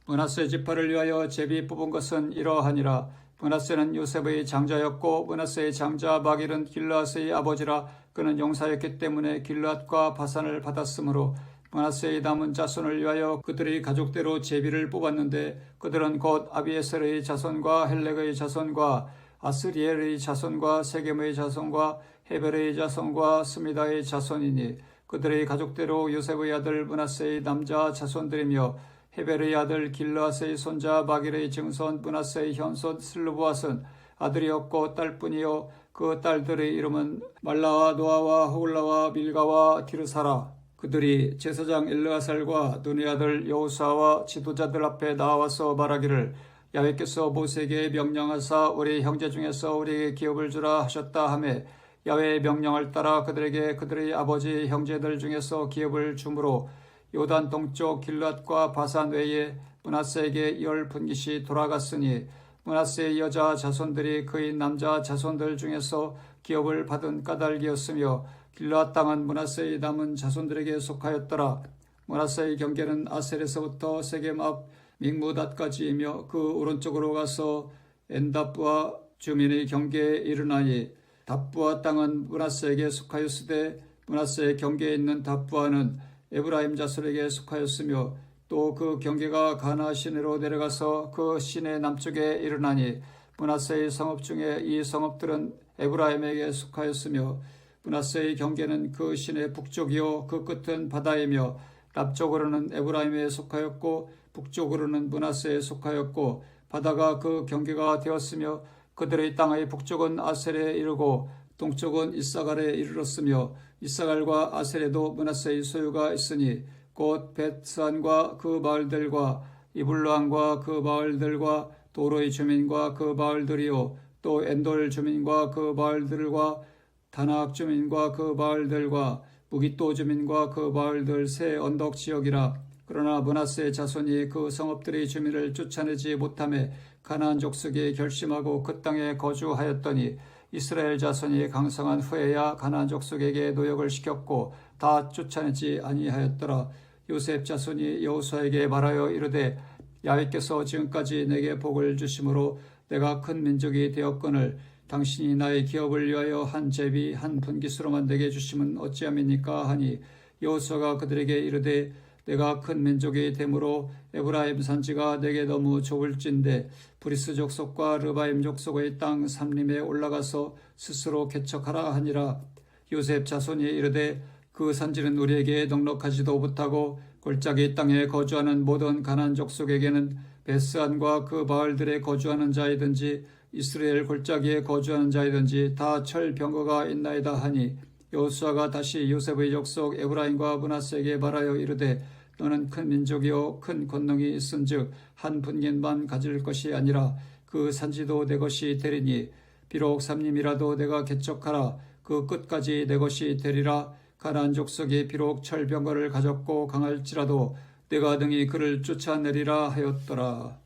므낫세 지파를 위하여 제비 뽑은 것은 이러하니라. 므낫세는 요셉의 장자였고 므낫세의 장자 마길은 길르앗의 아버지라. 그는 용사였기 때문에 길르앗과 바산을 받았으므로 므낫세의 남은 자손을 위하여 그들의 가족대로 제비를 뽑았는데 그들은 곧 아비에셀의 자손과 헬렉의 자손과 아스리엘의 자손과 세겜의 자손과 헤벨의 자손과 스미다의 자손이니 그들의 가족대로 요셉의 아들 므낫세의 남자 자손들이며 헤벨의 아들 길르앗의 손자 마길의 증손 므낫세의 현손 슬루브앗은 아들이었고 딸뿐이요 그 딸들의 이름은 말라와 노아와 호글라와 밀가와 디르사라. 그들이 제사장 엘르아살과 눈의 아들 여호수아와 지도자들 앞에 나와서 말하기를 야훼께서 모세에게 명령하사 우리 형제 중에서 우리에게 기업을 주라 하셨다 하매 야훼의 명령을 따라 그들에게 그들의 아버지 형제들 중에서 기업을 주므로 요단 동쪽 길르앗과 바산 외에 므낫세에게 10분깃이 돌아갔으니 므낫세의 여자 자손들이 그의 남자 자손들 중에서 기업을 받은 까닭이었으며 길르앗 땅은 므낫세의 남은 자손들에게 속하였더라. 므낫세의 경계는 아셀에서부터 세겜 앞 믹무닷까지이며 그 오른쪽으로 가서 엔답부와 주민의 경계에 이르나니 답부와 땅은 므낫세에게 속하였으되 므낫세의 경계에 있는 답부와는 에브라임 자손에게 속하였으며 또 그 경계가 가나 시내로 내려가서 그 시내 남쪽에 이르나니 므낫세의 성읍 중에 이 성읍들은 에브라임에게 속하였으며 므낫세의 경계는 그 시내 북쪽이요 그 끝은 바다이며 남쪽으로는 에브라임에 속하였고 북쪽으로는 므낫세에 속하였고 바다가 그 경계가 되었으며 그들의 땅의 북쪽은 아셀에 이르고 동쪽은 이사갈에 이르렀으며 이사갈과 아셀에도 므낫세의 소유가 있으니 곧 벳산과 그 마을들과 이블로함과 그 마을들과 도로의 주민과 그 마을들이요 또 엔돌 주민과 그 마을들과 다낙 주민과 그 마을들과 무깃도 주민과 그 마을들 세 언덕 지역이라. 그러나 므낫세 자손이 그 성읍들의 주민을 쫓아내지 못하며 가나안 족속이 결심하고 그 땅에 거주하였더니 이스라엘 자손이 강성한 후에야 가나안 족속에게 노역을 시켰고 다 쫓아내지 아니하였더라. 요셉 자손이 여호수아에게 말하여 이르되 야훼께서 지금까지 내게 복을 주심으로 내가 큰 민족이 되었거늘 당신이 나의 기업을 위하여 한 제비 한 분깃으로만 내게 주심은 어찌함이니까 하니 여호수아가 그들에게 이르되 내가 큰 민족이 되므로 에브라임 산지가 내게 너무 좁을진데 브리스 족속과 르바임 족속의 땅 삼림에 올라가서 스스로 개척하라 하니라. 요셉 자손이 이르되 그 산지는 우리에게 넉넉하지도 못하고 골짜기 땅에 거주하는 모든 가나안 족속에게는 베스안과 그 마을들에 거주하는 자이든지 이스라엘 골짜기에 거주하는 자이든지 다 철병거가 있나이다 하니 여호수아가 다시 요셉의 족속 에브라임과 므낫세에게 말하여 이르되 너는 큰 민족이요 큰 권능이 있은즉 한 분깃만 가질 것이 아니라 그 산지도 내 것이 되리니 비록 삼림이라도 내가 개척하라 그 끝까지 내 것이 되리라. 가나안 족속이 비록 철병거를 가졌고 강할지라도 내가 능히 그를 쫓아내리라 하였더라.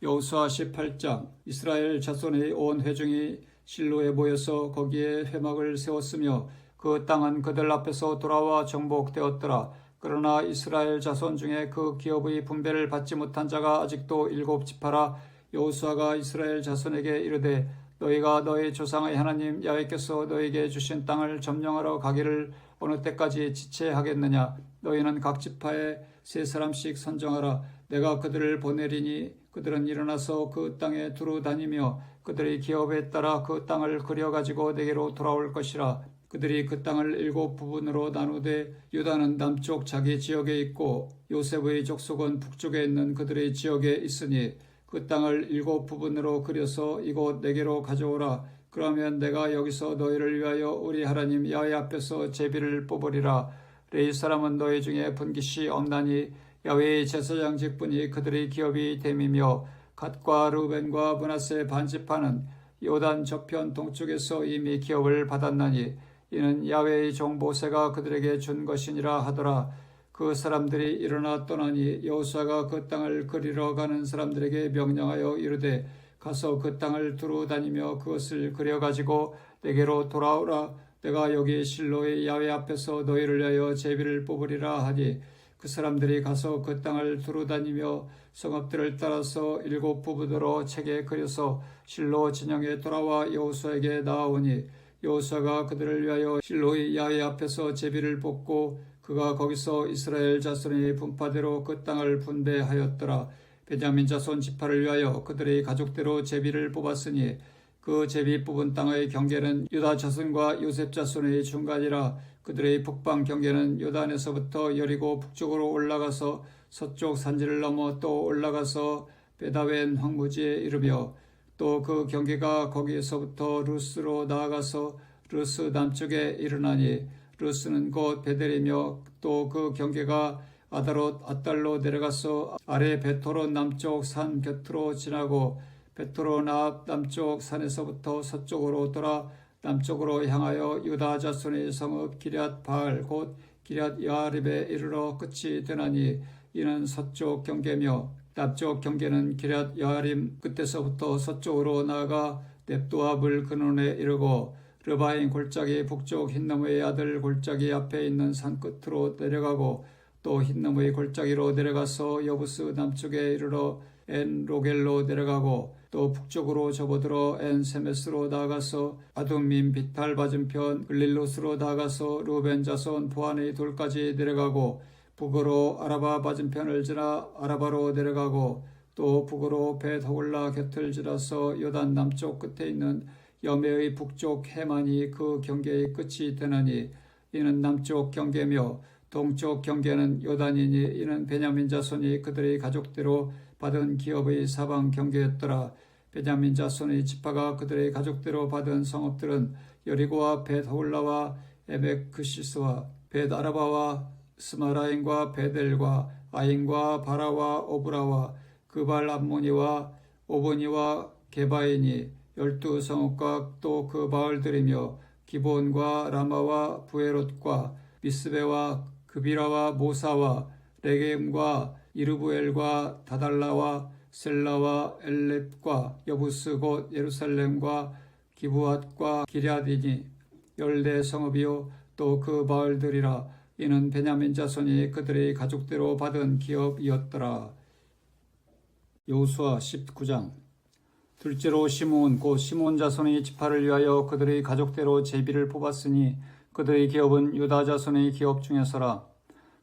여호수아 18장. 이스라엘 자손의 온 회중이 실로에 모여서 거기에 회막을 세웠으며 그 땅은 그들 앞에서 돌아와 정복되었더라. 그러나 이스라엘 자손 중에 그 기업의 분배를 받지 못한 자가 아직도 7지파라. 여호수아가 이스라엘 자손에게 이르되 너희가 너희 조상의 하나님 야훼께서 너희에게 주신 땅을 점령하러 가기를 어느 때까지 지체하겠느냐. 너희는 각 지파에 3사람씩 선정하라. 내가 그들을 보내리니 그들은 일어나서 그 땅에 두루 다니며 그들의 기업에 따라 그 땅을 그려가지고 내게로 돌아올 것이라. 그들이 그 땅을 7부분으로 나누되 유다는 남쪽 자기 지역에 있고 요셉의 족속은 북쪽에 있는 그들의 지역에 있으니 그 땅을 7부분으로 그려서 이곳 내게로 가져오라. 그러면 내가 여기서 너희를 위하여 우리 하나님 야훼 앞에서 제비를 뽑으리라. 레위 사람은 너희 중에 분깃이 없나니 야훼의 제사장직분이 그들의 기업이 됨이며 갓과 르벤과 므낫세 반지파는 요단 저편 동쪽에서 이미 기업을 받았나니 이는 야훼의 종 모세가 그들에게 준 것이니라 하더라. 그 사람들이 일어나 떠나니 여호수아가 그 땅을 그리러 가는 사람들에게 명령하여 이르되 가서 그 땅을 두루 다니며 그것을 그려가지고 내게로 돌아오라. 내가 여기 실로의 야훼 앞에서 너희를 위하여 제비를 뽑으리라 하니 그 사람들이 가서 그 땅을 두루 다니며 성읍들을 따라서 7부분으로 책에 그려서 실로 진영에 돌아와 여호수아에게 나아오니 여호수아가 그들을 위하여 실로의 야훼 앞에서 제비를 뽑고 그가 거기서 이스라엘 자손의 분파대로 그 땅을 분배하였더라. 베냐민 자손 지파를 위하여 그들의 가족대로 제비를 뽑았으니 그 제비 뽑은 땅의 경계는 유다 자손과 요셉 자손의 중간이라. 그들의 북방 경계는 요단에서부터 여리고 북쪽으로 올라가서 서쪽 산지를 넘어 또 올라가서 베다웬 황무지에 이르며 또 그 경계가 거기에서부터 루스로 나아가서 루스 남쪽에 이르나니 루스는 곧 베델이며 또 그 경계가 아다롯 아달로 내려가서 아래 베토론 남쪽 산 곁으로 지나고 베토론 앞 남쪽 산에서부터 서쪽으로 돌아 남쪽으로 향하여 유다 자손의 성읍 기럇 바알 곧 기럇 여아립에 이르러 끝이 되나니 이는 서쪽 경계며 남쪽 경계는 기럇 여아림 끝에서부터 서쪽으로 나아가 넵도아불 근원에 이르고 르바임 골짜기 북쪽 흰나무의 아들 골짜기 앞에 있는 산 끝으로 내려가고 또 흰나무의 골짜기로 내려가서 여부스 남쪽에 이르러 엔 로겔로 내려가고 또 북쪽으로 접어들어 엔 세메스로 나아가서 아둠민 비탈 맞은편 글릴롯으로 나아가서 루벤 자손 보안의 돌까지 내려가고 북으로 아라바 맞은편을 지나 아라바로 내려가고 또 북으로 벳호글라 곁을 지나서 요단 남쪽 끝에 있는 여메의 북쪽 해만이 그 경계의 끝이 되나니 이는 남쪽 경계며 동쪽 경계는 요단이니 이는 베냐민 자손이 그들의 가족대로 받은 기업의 사방 경계였더라. 베냐민 자손의 지파가 그들의 가족대로 받은 성읍들은 여리고와 벳홀라와 에베크시스와 벳아라바와 스마라임과 베델과 아인과 바라와 오브라와 그발 암모니와 오보니와 게바이니 12성읍과 또 그 마을들이며 기본과 라마와 부에롯과 미스베와 그비라와 모사와 레겜과 이르부엘과 다달라와 셀라와 엘렙과 여부스 곧 예루살렘과 기브앗과 기럇이니 14성읍이요 또 그 마을들이라. 이는 베냐민 자손이 그들의 가족대로 받은 기업이었더라. 여호수아 19장. 둘째로 시므온 곧 시므온 자손의 지파를 위하여 그들의 가족대로 제비를 뽑았으니 그들의 기업은 유다 자손의 기업 중에서라.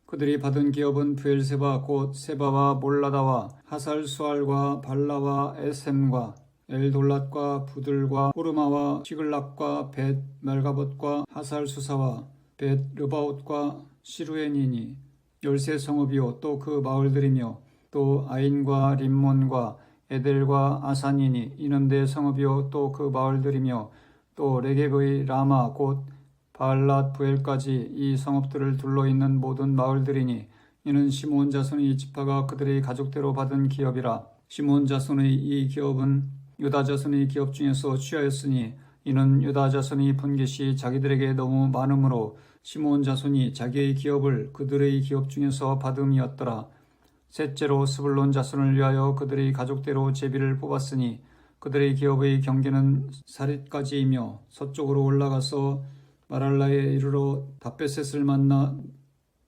그들이 받은 기업은 브엘세바 곧 세바와 몰라다와 하살수알과 발라와 에셈과 엘돌랏과 부들과 호르마와 시글락과 벳 멜가봇과 하살수사와 벳 르바옷과 시루엔이니 13성읍이요 또 그 마을들이며 또 아인과 림몬과 에델과 아산이니 이는 4성읍이요 또 그 마을들이며 또 레겝의 라마 곧 바알랏 부엘까지 이 성읍들을 둘러있는 모든 마을들이니 이는 시므온 자손의 지파가 그들의 가족대로 받은 기업이라. 시므온 자손의 이 기업은 유다 자손의 기업 중에서 취하였으니 이는 유다 자손의 분깃이 자기들에게 너무 많으므로 시므온 자손이 자기의 기업을 그들의 기업 중에서 받음이었더라. 셋째로 스불론 자손을 위하여 그들의 가족대로 제비를 뽑았으니 그들의 기업의 경계는 사릿까지이며 서쪽으로 올라가서 마랄라에 이르러 다베셋을 만나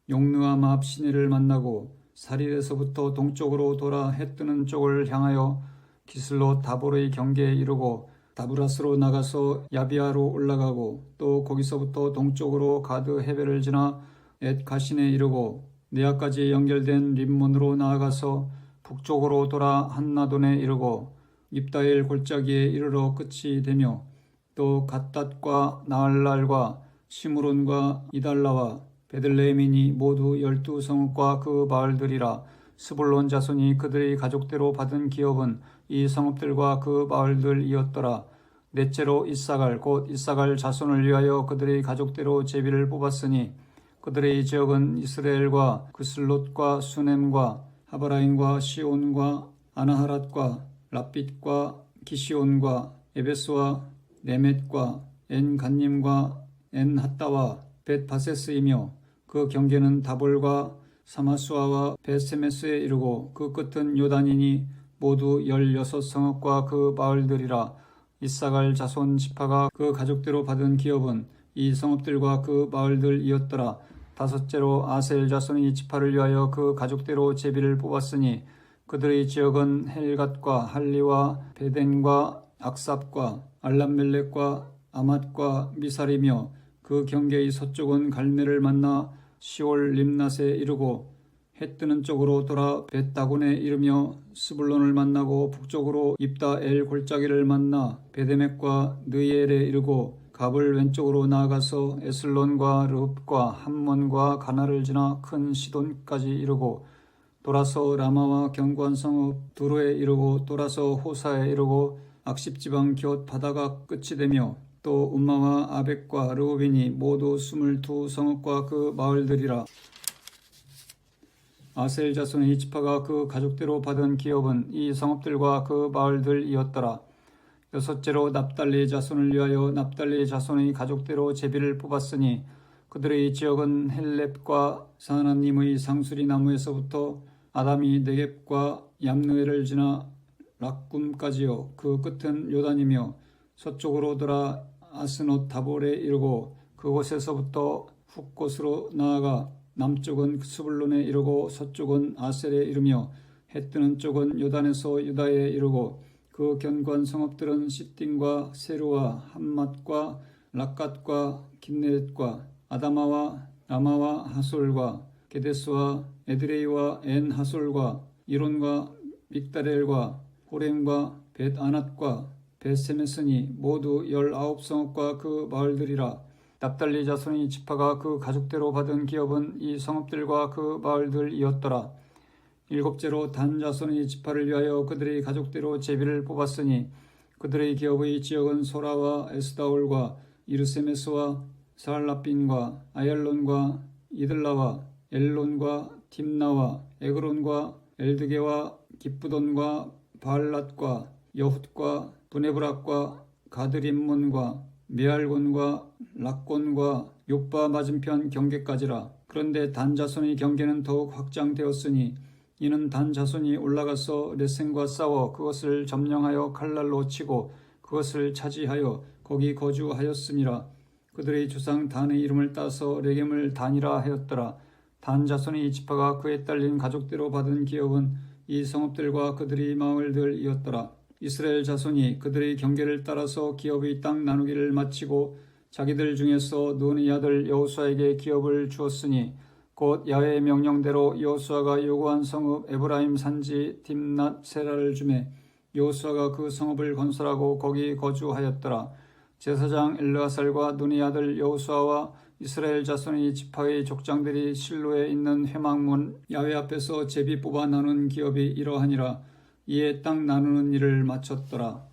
용느암 앞 시내를 만나고 사릿에서부터 동쪽으로 돌아 해 뜨는 쪽을 향하여 기슬롯 다볼의 경계에 이르고 다브라스로 나가서 야비아로 올라가고 또 거기서부터 동쪽으로 가드 헤벨을 지나 엣 가신에 이르고 네아까지 연결된 림몬으로 나아가서 북쪽으로 돌아 한나돈에 이르고 입다엘 골짜기에 이르러 끝이 되며 또 갓닷과 나알랄과 시므론과 이달라와 베들레헴이니 모두 12성읍과 그 마을들이라. 스불론 자손이 그들의 가족대로 받은 기업은 이 성읍들과 그 마을들이었더라. 넷째로 이사갈 곧 이사갈 자손을 위하여 그들의 가족대로 제비를 뽑았으니 그들의 지역은 이스라엘과 그슬롯과 수넴과 하바라임과 시온과 아나하랏과 랍빗과 기시온과 에베스와 레멧과 엔간님과 엔핫다와 벳바세스이며 그 경계는 다볼과 사마수아와 벳세메스에 이르고 그 끝은 요단이니 모두 16성읍과 그 마을들이라. 이사갈 자손 지파가 그 가족대로 받은 기업은 이 성읍들과 그 마을들이었더라. 다섯째로 아셀 자손의 지파를 위하여 그 가족대로 제비를 뽑았으니 그들의 지역은 헬갓과 할리와 베덴과 악삽과 알람멜렉과 아맛과 미살이며 그 경계의 서쪽은 갈멜을 만나 시올 림낫에 이르고 해 뜨는 쪽으로 돌아 벳다곤에 이르며 스불론을 만나고 북쪽으로 입다엘 골짜기를 만나 베데멕과 느엘에 이르고 갑을 왼쪽으로 나아가서 에슬론과 르흡과 함몬과 가나를 지나 큰 시돈까지 이르고 돌아서 라마와 견고한 성읍 두루에 이르고 돌아서 호사에 이르고 악십지방 곁 바다가 끝이 되며 또 움마와 아벡과 르호빈이 모두 22성읍과 그 마을들이라. 아셀 자손의 지파가 그 가족대로 받은 기업은 이 성읍들과 그 마을들이었더라. 여섯째로 납달리 자손을 위하여 납달리 자손의 가족대로 제비를 뽑았으니 그들의 지역은 헬렙과 사하나님의 상수리 나무에서부터 아담이 네겝과 얌느에를 지나 락꿈까지요. 그 끝은 요단이며 서쪽으로 돌아 아스노 다볼에 이르고 그곳에서부터 훅곳으로 나아가 남쪽은 스불론에 이르고 서쪽은 아셀에 이르며 해 뜨는 쪽은 요단에서 유다에 이르고 그 견고한 성읍들은 시띵과 세루와 함맛과 락갓과 긴네렛과 아다마와 라마와 하솔과 게데스와 에드레이와 엔 하솔과 이론과 믹다렐과 호렘과 벳아낫과 벳세메스니 모두 19성읍과 그 마을들이라. 납달리 자손의 지파가 그 가족대로 받은 기업은 이 성읍들과 그 마을들이었더라. 일곱째로 단 자손의 지파를 위하여 그들의 가족대로 제비를 뽑았으니 그들의 기업의 지역은 소라와 에스다올과 이르세메스와 사알라빈과 아얄론과 이들라와 엘론과 tim나와 에그론과 엘드게와 기쁘돈과 바알랏과 여훗과 브네브락과 가드림몬과 메알곤과 락곤과 욥바 맞은편 경계까지라. 그런데 단 자손의 경계는 더욱 확장되었으니 이는 단 자손이 올라가서 레센과 싸워 그것을 점령하여 칼날로 치고 그것을 차지하여 거기 거주하였음이라. 그들의 조상 단의 이름을 따서 레겜을 단이라 하였더라. 단 자손의 지파가 그에 딸린 가족대로 받은 기업은 이 성읍들과 그들의 마을들이었더라. 이스라엘 자손이 그들의 경계를 따라서 기업의 땅 나누기를 마치고 자기들 중에서 눈의 아들 여호수아에게 기업을 주었으니 곧 야훼의 명령대로 여호수아가 요구한 성읍 에브라임 산지 딥낫 세라를 주매 여호수아가 그 성읍을 건설하고 거기 거주하였더라. 제사장 엘르아살과 눈의 아들 여호수아와 이스라엘 자손의 지파의 족장들이 실로에 있는 회막문 야훼 앞에서 제비 뽑아 나눈 기업이 이러하니라. 이에 땅 나누는 일을 마쳤더라.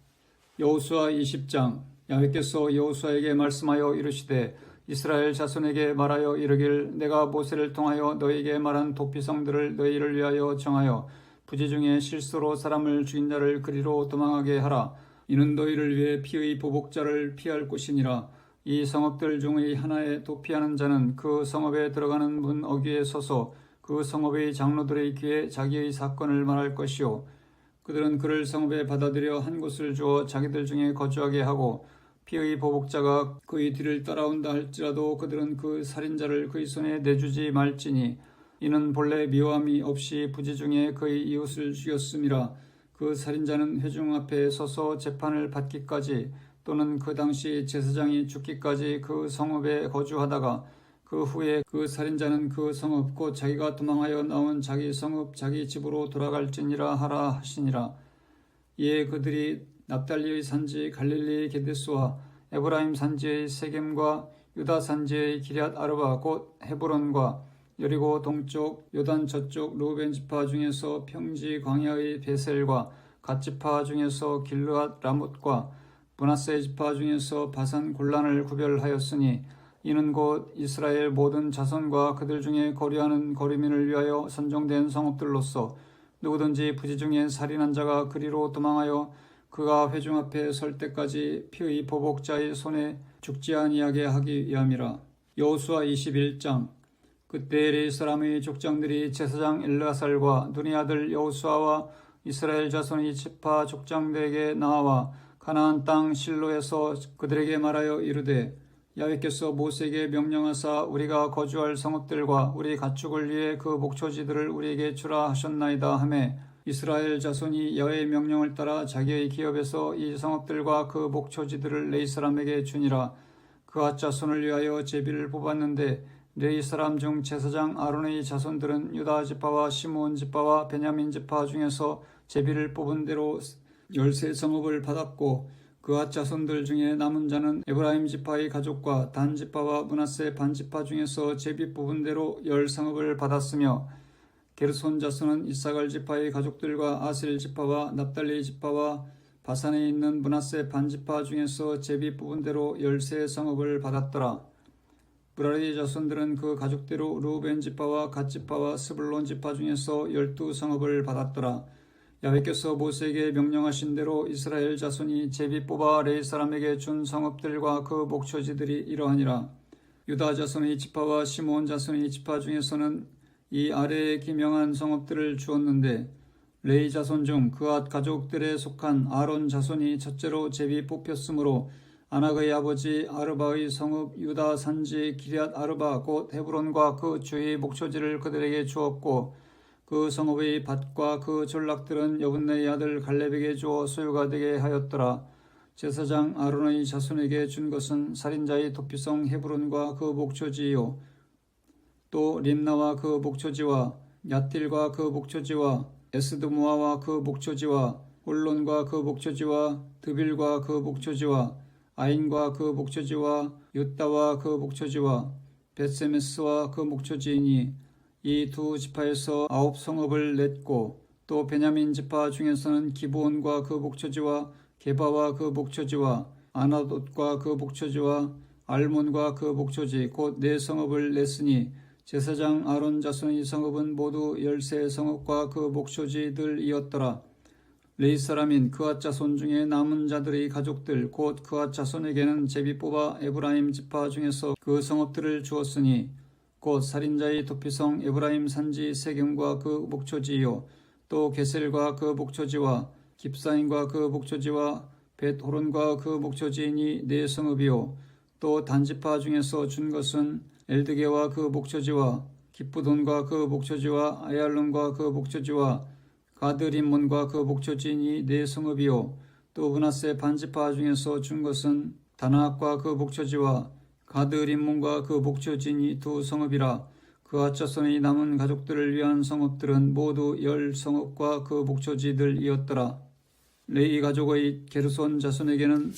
여호수아 20장. 야훼께서 여호수아에게 말씀하여 이르시되 이스라엘 자손에게 말하여 이르길 내가 모세를 통하여 너에게 말한 도피성들을 너희를 위하여 정하여 부지 중에 실수로 사람을 죽인 자를 그리로 도망하게 하라. 이는 너희를 위해 피의 보복자를 피할 곳이니라. 이 성읍들 중의 하나에 도피하는 자는 그 성읍에 들어가는 문 어귀에 서서 그 성읍의 장로들의 귀에 자기의 사건을 말할 것이요 그들은 그를 성읍에 받아들여 한 곳을 주어 자기들 중에 거주하게 하고 피의 보복자가 그의 뒤를 따라온다 할지라도 그들은 그 살인자를 그의 손에 내주지 말지니 이는 본래 미워함이 없이 부지 중에 그의 이웃을 죽였음이라. 그 살인자는 회중 앞에 서서 재판을 받기까지 또는 그 당시 제사장이 죽기까지 그 성읍에 거주하다가 그 후에 그 살인자는 그 성읍 곧 자기가 도망하여 나온 자기 성읍 자기 집으로 돌아갈지니라 하라 하시니라. 이에 그들이 납달리의 산지 갈릴리의 게데스와 에브라임 산지의 세겜과 유다 산지의 기럇 아르바 곧 헤브론과 여리고 동쪽 요단 저쪽 르우벤 지파 중에서 평지 광야의 베셀과 갓 지파 중에서 길르앗 라못과 므낫세 지파 중에서 바산 골란을 구별하였으니 이는 곧 이스라엘 모든 자손과 그들 중에 거류하는 거류민을 위하여 선정된 성읍들로서 누구든지 부지 중에 살인한 자가 그리로 도망하여 그가 회중 앞에 설 때까지 피의 보복자의 손에 죽지 아니하게 하기 위함이라. 여호수아 21장. 그때 레위 사람의 족장들이 제사장 엘르아살과 눈의 아들 여호수아와 이스라엘 자손의 지파 족장들에게 나와 가나안 땅 실로에서 그들에게 말하여 이르되 야훼께서 모세에게 명령하사 우리가 거주할 성읍들과 우리 가축을 위해 그 목초지들을 우리에게 주라 하셨나이다 하매 이스라엘 자손이 야훼의 명령을 따라 자기의 기업에서 이 성읍들과 그 목초지들을 레위 사람에게 주니라. 그앗 자손을 위하여 제비를 뽑았는데 레위 사람 중 제사장 아론의 자손들은 유다 지파와 시므온 지파와 베냐민 지파 중에서 제비를 뽑은 대로 13성읍을 받았고 그앗 자손들 중에 남은 자는 에브라임 지파의 가족과 단 지파와 므낫세 반 지파 중에서 제비 뽑은 대로 10성읍을 받았으며 게르손 자손은 이사갈 지파의 가족들과 아셀 지파와 납달리 지파와 바산에 있는 므낫세 반 지파 중에서 제비 뽑은 대로 13성읍을 받았더라. 므라리 자손들은 그 가족대로 르우벤 지파와 갓 지파와 스불론 지파 중에서 12성읍을 받았더라. 야훼께서 모세에게 명령하신 대로 이스라엘 자손이 제비 뽑아 레위 사람에게 준 성읍들과 그 목초지들이 이러하니라. 유다 자손의 지파와 시므온 자손의 지파 중에서는 이 아래에 기명한 성읍들을 주었는데 레위 자손 중 그앗 가족들에 속한 아론 자손이 첫째로 제비 뽑혔으므로 아낙의 아버지 아르바의 성읍 유다 산지 기럇 아르바 곧 헤브론과 그 주의 목초지를 그들에게 주었고 그 성읍의 밭과 그 전락들은 여분네의 아들 갈렙에게 주어 소유가 되게 하였더라. 제사장 아론의 자손에게 준 것은 살인자의 도피성 헤브론과 그 목초지요 또 림나와 그 목초지와 얏딜과 그 목초지와 에스드모아와 그 목초지와 홀론과 그 목초지와 드빌과 그 목초지와 아인과 그 목초지와 유다와 그 목초지와 벳세메스와 그 목초지이니 이 두 지파에서 9성읍을 냈고 또 베냐민 지파 중에서는 기브온과 그 목초지와 게바와 그 목초지와 아나돗과 그 목초지와 알몬과 그 목초지 곧 4성읍을 냈으니 제사장 아론 자손의 성읍은 모두 13성읍과 그 목초지들이었더라. 레위 사람인 그앗 자손 중에 남은 자들의 가족들 곧 그앗 자손에게는 제비 뽑아 에브라임 지파 중에서 그 성읍들을 주었으니 곧 살인자의 도피성 에브라임 산지 세겜과 그 목초지요 또 게셀과 그 목초지와 깁사임과 그 목초지와 벳호론과 그 목초지이니 4성읍이요 또 단지파 중에서 준 것은 엘드게와 그 목초지와 기쁘돈과 그 목초지와 아얄론과 그 목초지와 가드림몬과 그 목초지이니 4성읍이요 또 므낫세 반지파 중에서 준 것은 다나악과 그 목초지와 가드림몬과 그 목초지이니 2성읍이라. 그앗 자손의 남은 가족들을 위한 성읍들은 모두 10성읍과 그 목초지들이었더라. 레위 가족의 게르손 자손에게는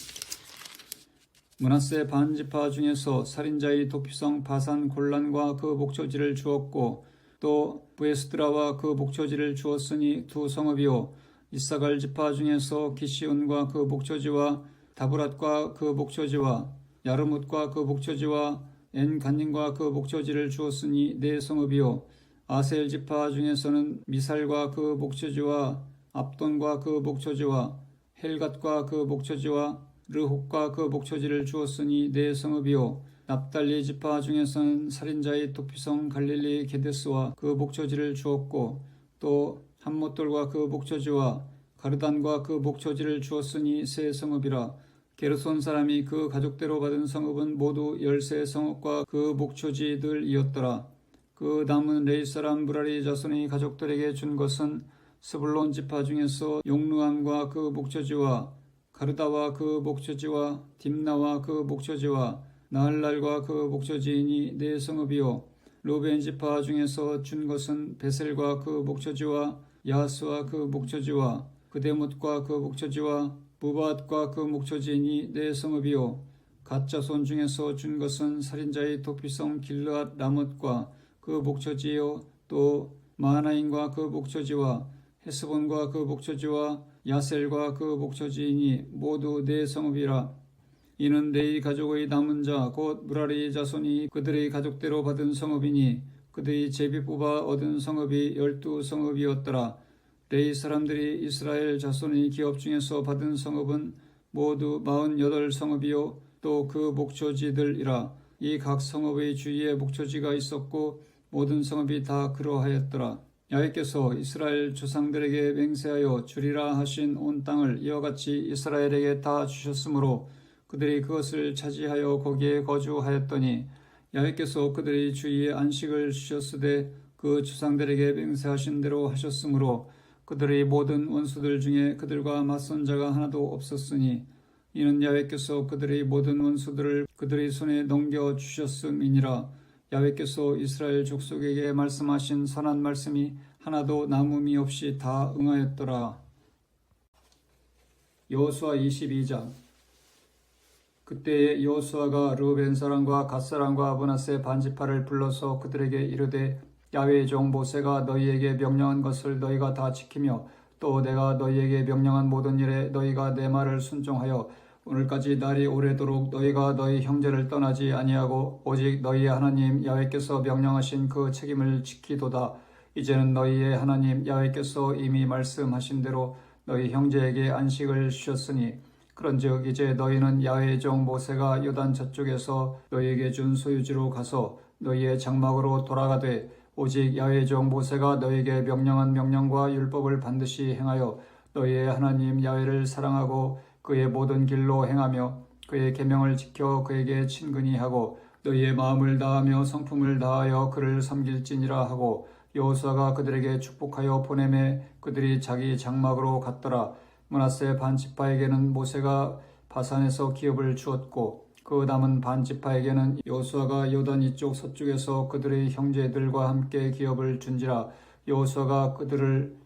므낫세 반지파 중에서 살인자의 도피성 바산 골란과 그 목초지를 주었고 또 부에스드라와 그 목초지를 주었으니 2성읍이요 이사갈 지파 중에서 기시온과 그 목초지와 다브랏과 그 목초지와 야르뭇과 그 목초지와 엔간님과 그 목초지를 주었으니 4성읍이요 아셀 지파 중에서는 미살과 그 목초지와 압돈과 그 목초지와 헬갓과 그 목초지와 르홉과 그 목초지를 주었으니 4성읍이요 납달리 지파 중에서는 살인자의 도피성 갈릴리 게데스와 그 목초지를 주었고 또 함못돌과 그 목초지와 가르단과 그 목초지를 주었으니 3성읍이라. 게르손 사람이 그 가족대로 받은 성읍은 모두 13성읍과 그 목초지들이었더라. 그 남은 레위 사람 무라리 자손의 가족들에게 준 것은 스불론 지파 중에서 용르암과 그 목초지와 가르다와 그 목초지와 딥나와 그 목초지와 나할랄과 그 목초지이니 4성읍이요 루벤 지파 중에서 준 것은 베셀과 그 목초지와 야스와 그 목초지와 그데못과 그 목초지와 무바앗과 그 목초지이니 4성읍이요 갓 자손 중에서 준 것은 살인자의 도피성 길르앗 라못과 그 목초지요 또 마하나임과 그 목초지와 헤스본과 그 목초지와 야셀과 그 목초지이니 모두 4성읍이라. 이는 레위 가족의 남은 자 곧 무라리 자손이 그들의 가족대로 받은 성읍이니 그들이 제비 뽑아 얻은 성읍이 12성읍이었더라. 레위 사람들이 이스라엘 자손의 기업 중에서 받은 성읍은 모두 48성읍이요 또 그 목초지들이라. 이 각 성읍의 주위에 목초지가 있었고 모든 성읍이 다 그러하였더라. 야훼께서 이스라엘 조상들에게 맹세하여 주리라 하신 온 땅을 이와 같이 이스라엘에게 다 주셨으므로 그들이 그것을 차지하여 거기에 거주하였더니 야훼께서 그들의 주위에 안식을 주셨으되 그 조상들에게 맹세하신 대로 하셨으므로 그들의 모든 원수들 중에 그들과 맞선 자가 하나도 없었으니 이는 야훼께서 그들의 모든 원수들을 그들의 손에 넘겨주셨음이니라. 야훼께서 이스라엘 족속에게 말씀하신 선한 말씀이 하나도 남음이 없이 다 응하였더라. 여호수아 22장. 그때에 여호수아가 르우벤 사람과 갓 사람과 므낫세 반지파를 불러서 그들에게 이르되 야훼의 종 모세가 너희에게 명령한 것을 너희가 다 지키며 또 내가 너희에게 명령한 모든 일에 너희가 내 말을 순종하여 오늘까지 날이 오래도록 너희가 너희 형제를 떠나지 아니하고 오직 너희의 하나님 야훼께서 명령하신 그 책임을 지키도다. 이제는 너희의 하나님 야훼께서 이미 말씀하신 대로 너희 형제에게 안식을 주셨으니 그런즉 이제 너희는 야훼의 종 모세가 요단 저쪽에서 너희에게 준 소유지로 가서 너희의 장막으로 돌아가되 오직 야훼의 종 모세가 너희에게 명령한 명령과 율법을 반드시 행하여 너희의 하나님 야훼를 사랑하고 그의 모든 길로 행하며 그의 계명을 지켜 그에게 친근히 하고 너희의 마음을 다하며 성품을 다하여 그를 섬길지니라 하고 여호수아가 그들에게 축복하여 보내매 그들이 자기 장막으로 갔더라. 므낫세 반지파에게는 모세가 바산에서 기업을 주었고 그 남은 반지파에게는 여호수아가 요단 이쪽 서쪽에서 그들의 형제들과 함께 기업을 준지라. 여호수아가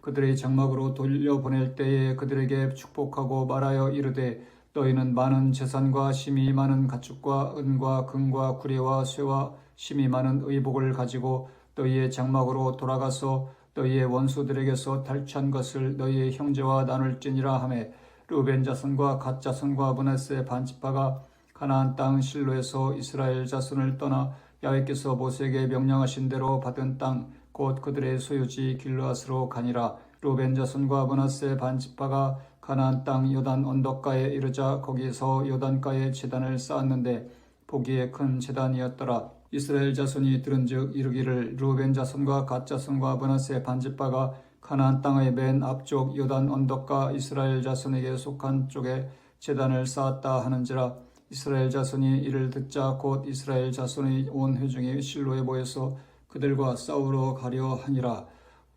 그들의 장막으로 돌려보낼 때에 그들에게 축복하고 말하여 이르되 너희는 많은 재산과 심이 많은 가축과 은과 금과 구리와 쇠와 심이 많은 의복을 가지고 너희의 장막으로 돌아가서 너희의 원수들에게서 탈취한 것을 너희의 형제와 나눌지니라 하며 르우벤 자손과 갓 자손과 므낫세 반지파가 가나안 땅 실로에서 이스라엘 자손을 떠나 야훼께서 모세에게 명령하신 대로 받은 땅 곧 그들의 소유지 길르앗으로 가니라. 르우벤 자손과 므낫세 반지파가 가나안 땅 요단 언덕가에 이르자 거기서 요단가에 제단을 쌓았는데 보기에 큰 제단이었더라. 이스라엘 자손이 들은즉 이르기를 르우벤 자손과 갓 자손과 므낫세 반지파가 가나안 땅의 맨 앞쪽 요단 언덕가 이스라엘 자손에게 속한 쪽에 제단을 쌓았다 하는지라. 이스라엘 자손이 이를 듣자 곧 이스라엘 자손의 온 회중이 실로에 모여서 그들과 싸우러 가려 하니라.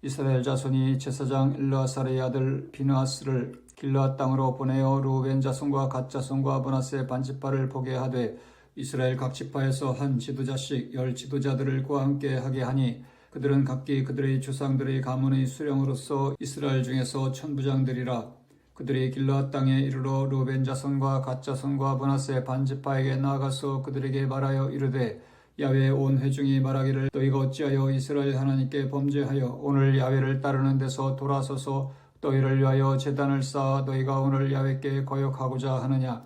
이스라엘 자손이 제사장 엘르아살의 아들 비느하스를 길르앗 땅으로 보내어 르우벤 자손과 갓 자손과 므낫세 반지파를 보게 하되 이스라엘 각 지파에서 한 지도자씩 10 지도자들과 함께 하게 하니 그들은 각기 그들의 조상들의 가문의 수령으로서 이스라엘 중에서 천부장들이라. 그들이 길르앗 땅에 이르러 르우벤 자손과 갓 자손과 므낫세 반지파에게 나아가서 그들에게 말하여 이르되 야훼의 온 회중이 말하기를 너희가 어찌하여 이스라엘 하나님께 범죄하여 오늘 야훼를 따르는 데서 돌아서서 너희를 위하여 제단을 쌓아 너희가 오늘 야훼께 거역하고자 하느냐.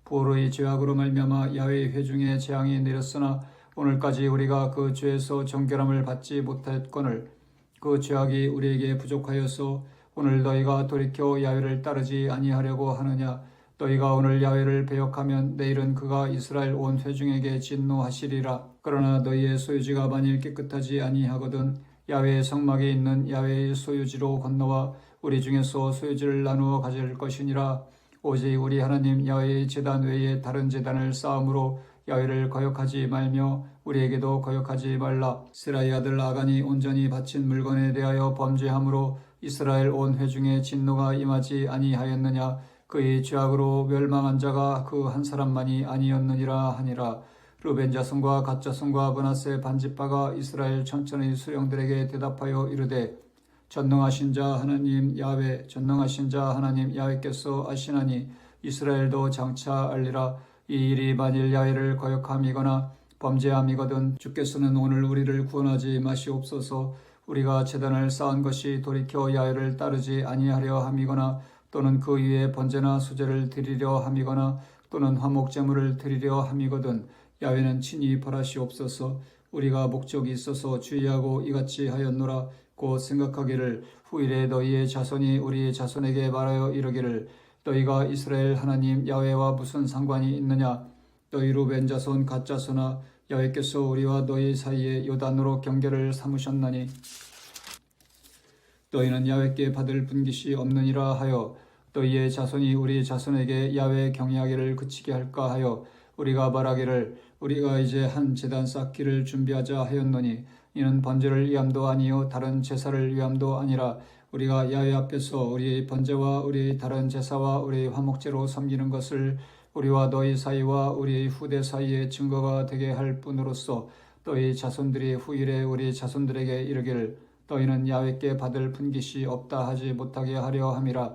부울의 죄악으로 말미암아 야훼의 회중에 재앙이 내렸으나 오늘까지 우리가 그 죄에서 정결함을 받지 못했거늘 그 죄악이 우리에게 부족하여서 오늘 너희가 돌이켜 야훼를 따르지 아니하려고 하느냐. 너희가 오늘 야훼를 배역하면 내일은 그가 이스라엘 온 회중에게 진노하시리라. 그러나 너희의 소유지가 만일 깨끗하지 아니하거든 야훼의 성막에 있는 야훼의 소유지로 건너와 우리 중에서 소유지를 나누어 가질 것이니라. 오직 우리 하나님 야훼의 제단 외에 다른 제단을 쌓음으로 야훼를 거역하지 말며 우리에게도 거역하지 말라. 세라의 아들 아간이 온전히 바친 물건에 대하여 범죄함으로 이스라엘 온 회중의 진노가 임하지 아니하였느냐. 그의 죄악으로 멸망한 자가 그 한 사람만이 아니었느니라 하니라. 르우벤 자손과 갓 자손과 므낫세 반지파가 이스라엘 천천의 수령들에게 대답하여 이르되 전능하신 자 하나님 야훼 전능하신 자 하나님 야훼께서 아시나니 이스라엘도 장차 알리라. 이 일이 만일 야훼를 거역함이거나 범죄함이거든 주께서는 오늘 우리를 구원하지 마시옵소서. 우리가 제단을 쌓은 것이 돌이켜 야훼를 따르지 아니하려 함이거나 또는 그 위에 번제나 수제를 드리려 함이거나 또는 화목제물을 드리려 함이거든 야훼는 친히 벌하시옵소서. 우리가 목적이 있어서 주의하고 이같이 하였노라. 곧 생각하기를 후일에 너희의 자손이 우리의 자손에게 말하여 이르기를 너희가 이스라엘 하나님 야훼와 무슨 상관이 있느냐. 너희 르우벤 자손 갓 자손아 야훼께서 우리와 너희 사이에 요단으로 경계를 삼으셨나니 너희는 야훼께 받을 분깃이 없느니라 하여 너희의 자손이 우리 자손에게 야훼 경외하기를 그치게 할까 하여 우리가 말하기를 우리가 이제 한 제단 쌓기를 준비하자 하였노니 이는 번제를 위함도 아니요 다른 제사를 위함도 아니라 우리가 야훼 앞에서 우리의 번제와 우리의 다른 제사와 우리의 화목제로 섬기는 것을 우리와 너희 사이와 우리의 후대 사이에 증거가 되게 할 뿐으로써 너희 자손들이 후일에 우리 자손들에게 이르기를 너희는 야훼께 받을 분깃이 없다 하지 못하게 하려 함이라.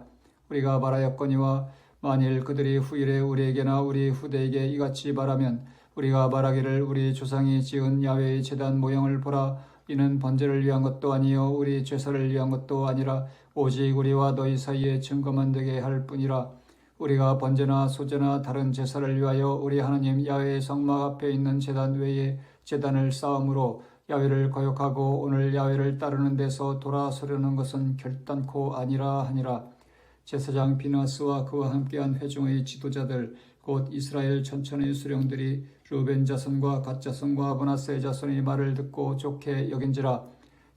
우리가 말하였거니와 만일 그들이 후일에 우리에게나 우리 후대에게 이같이 말하면 우리가 말하기를 우리 조상이 지은 야훼의 제단 모형을 보라. 이는 번제를 위한 것도 아니요 우리 제사를 위한 것도 아니라 오직 우리와 너희 사이에 증거만 되게 할 뿐이라. 우리가 번제나 소제나 다른 제사를 위하여 우리 하나님 야훼의 성막 앞에 있는 제단 외에 제단을 쌓음으로 야훼를 거역하고 오늘 야훼를 따르는 데서 돌아서려는 것은 결단코 아니라 하니라. 제사장 비느하스와 그와 함께한 회중의 지도자들 곧 이스라엘 천천의 수령들이 르우벤 자손과 갓 자손과 므낫세 자손의 말을 듣고 좋게 여긴지라.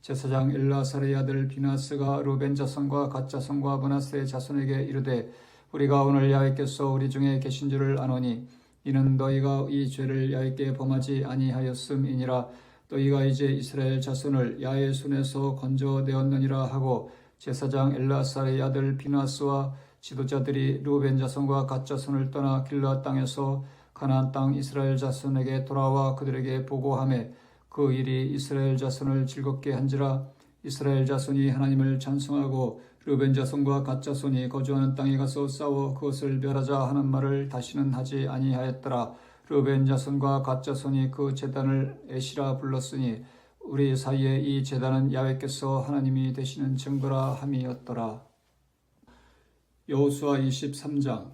제사장 엘르아살의 아들 비느하스가 르우벤 자손과 갓 자손과 므낫세 자손에게 이르되 우리가 오늘 야훼께서 우리 중에 계신 줄을 아노니 이는 너희가 이 죄를 야훼께 범하지 아니하였음이니라. 너희가 이제 이스라엘 자손을 야훼의 손에서 건져내었느니라 하고 제사장 엘르아살의 아들 비느하스와 지도자들이 르우벤 자손과 갓 자손을 떠나 길르앗 땅에서 가나안 땅 이스라엘 자손에게 돌아와 그들에게 보고하매 그 일이 이스라엘 자손을 즐겁게 한지라. 이스라엘 자손이 하나님을 찬송하고 르벤 자손과 갓 자손이 거주하는 땅에 가서 싸워 그것을 멸하자 하는 말을 다시는 하지 아니하였더라. 르벤 자손과 갓 자손이 그 제단을 에시라 불렀으니 우리 사이에 이 제단은 야훼께서 하나님이 되시는 증거라 함이었더라. 여호수아 23장.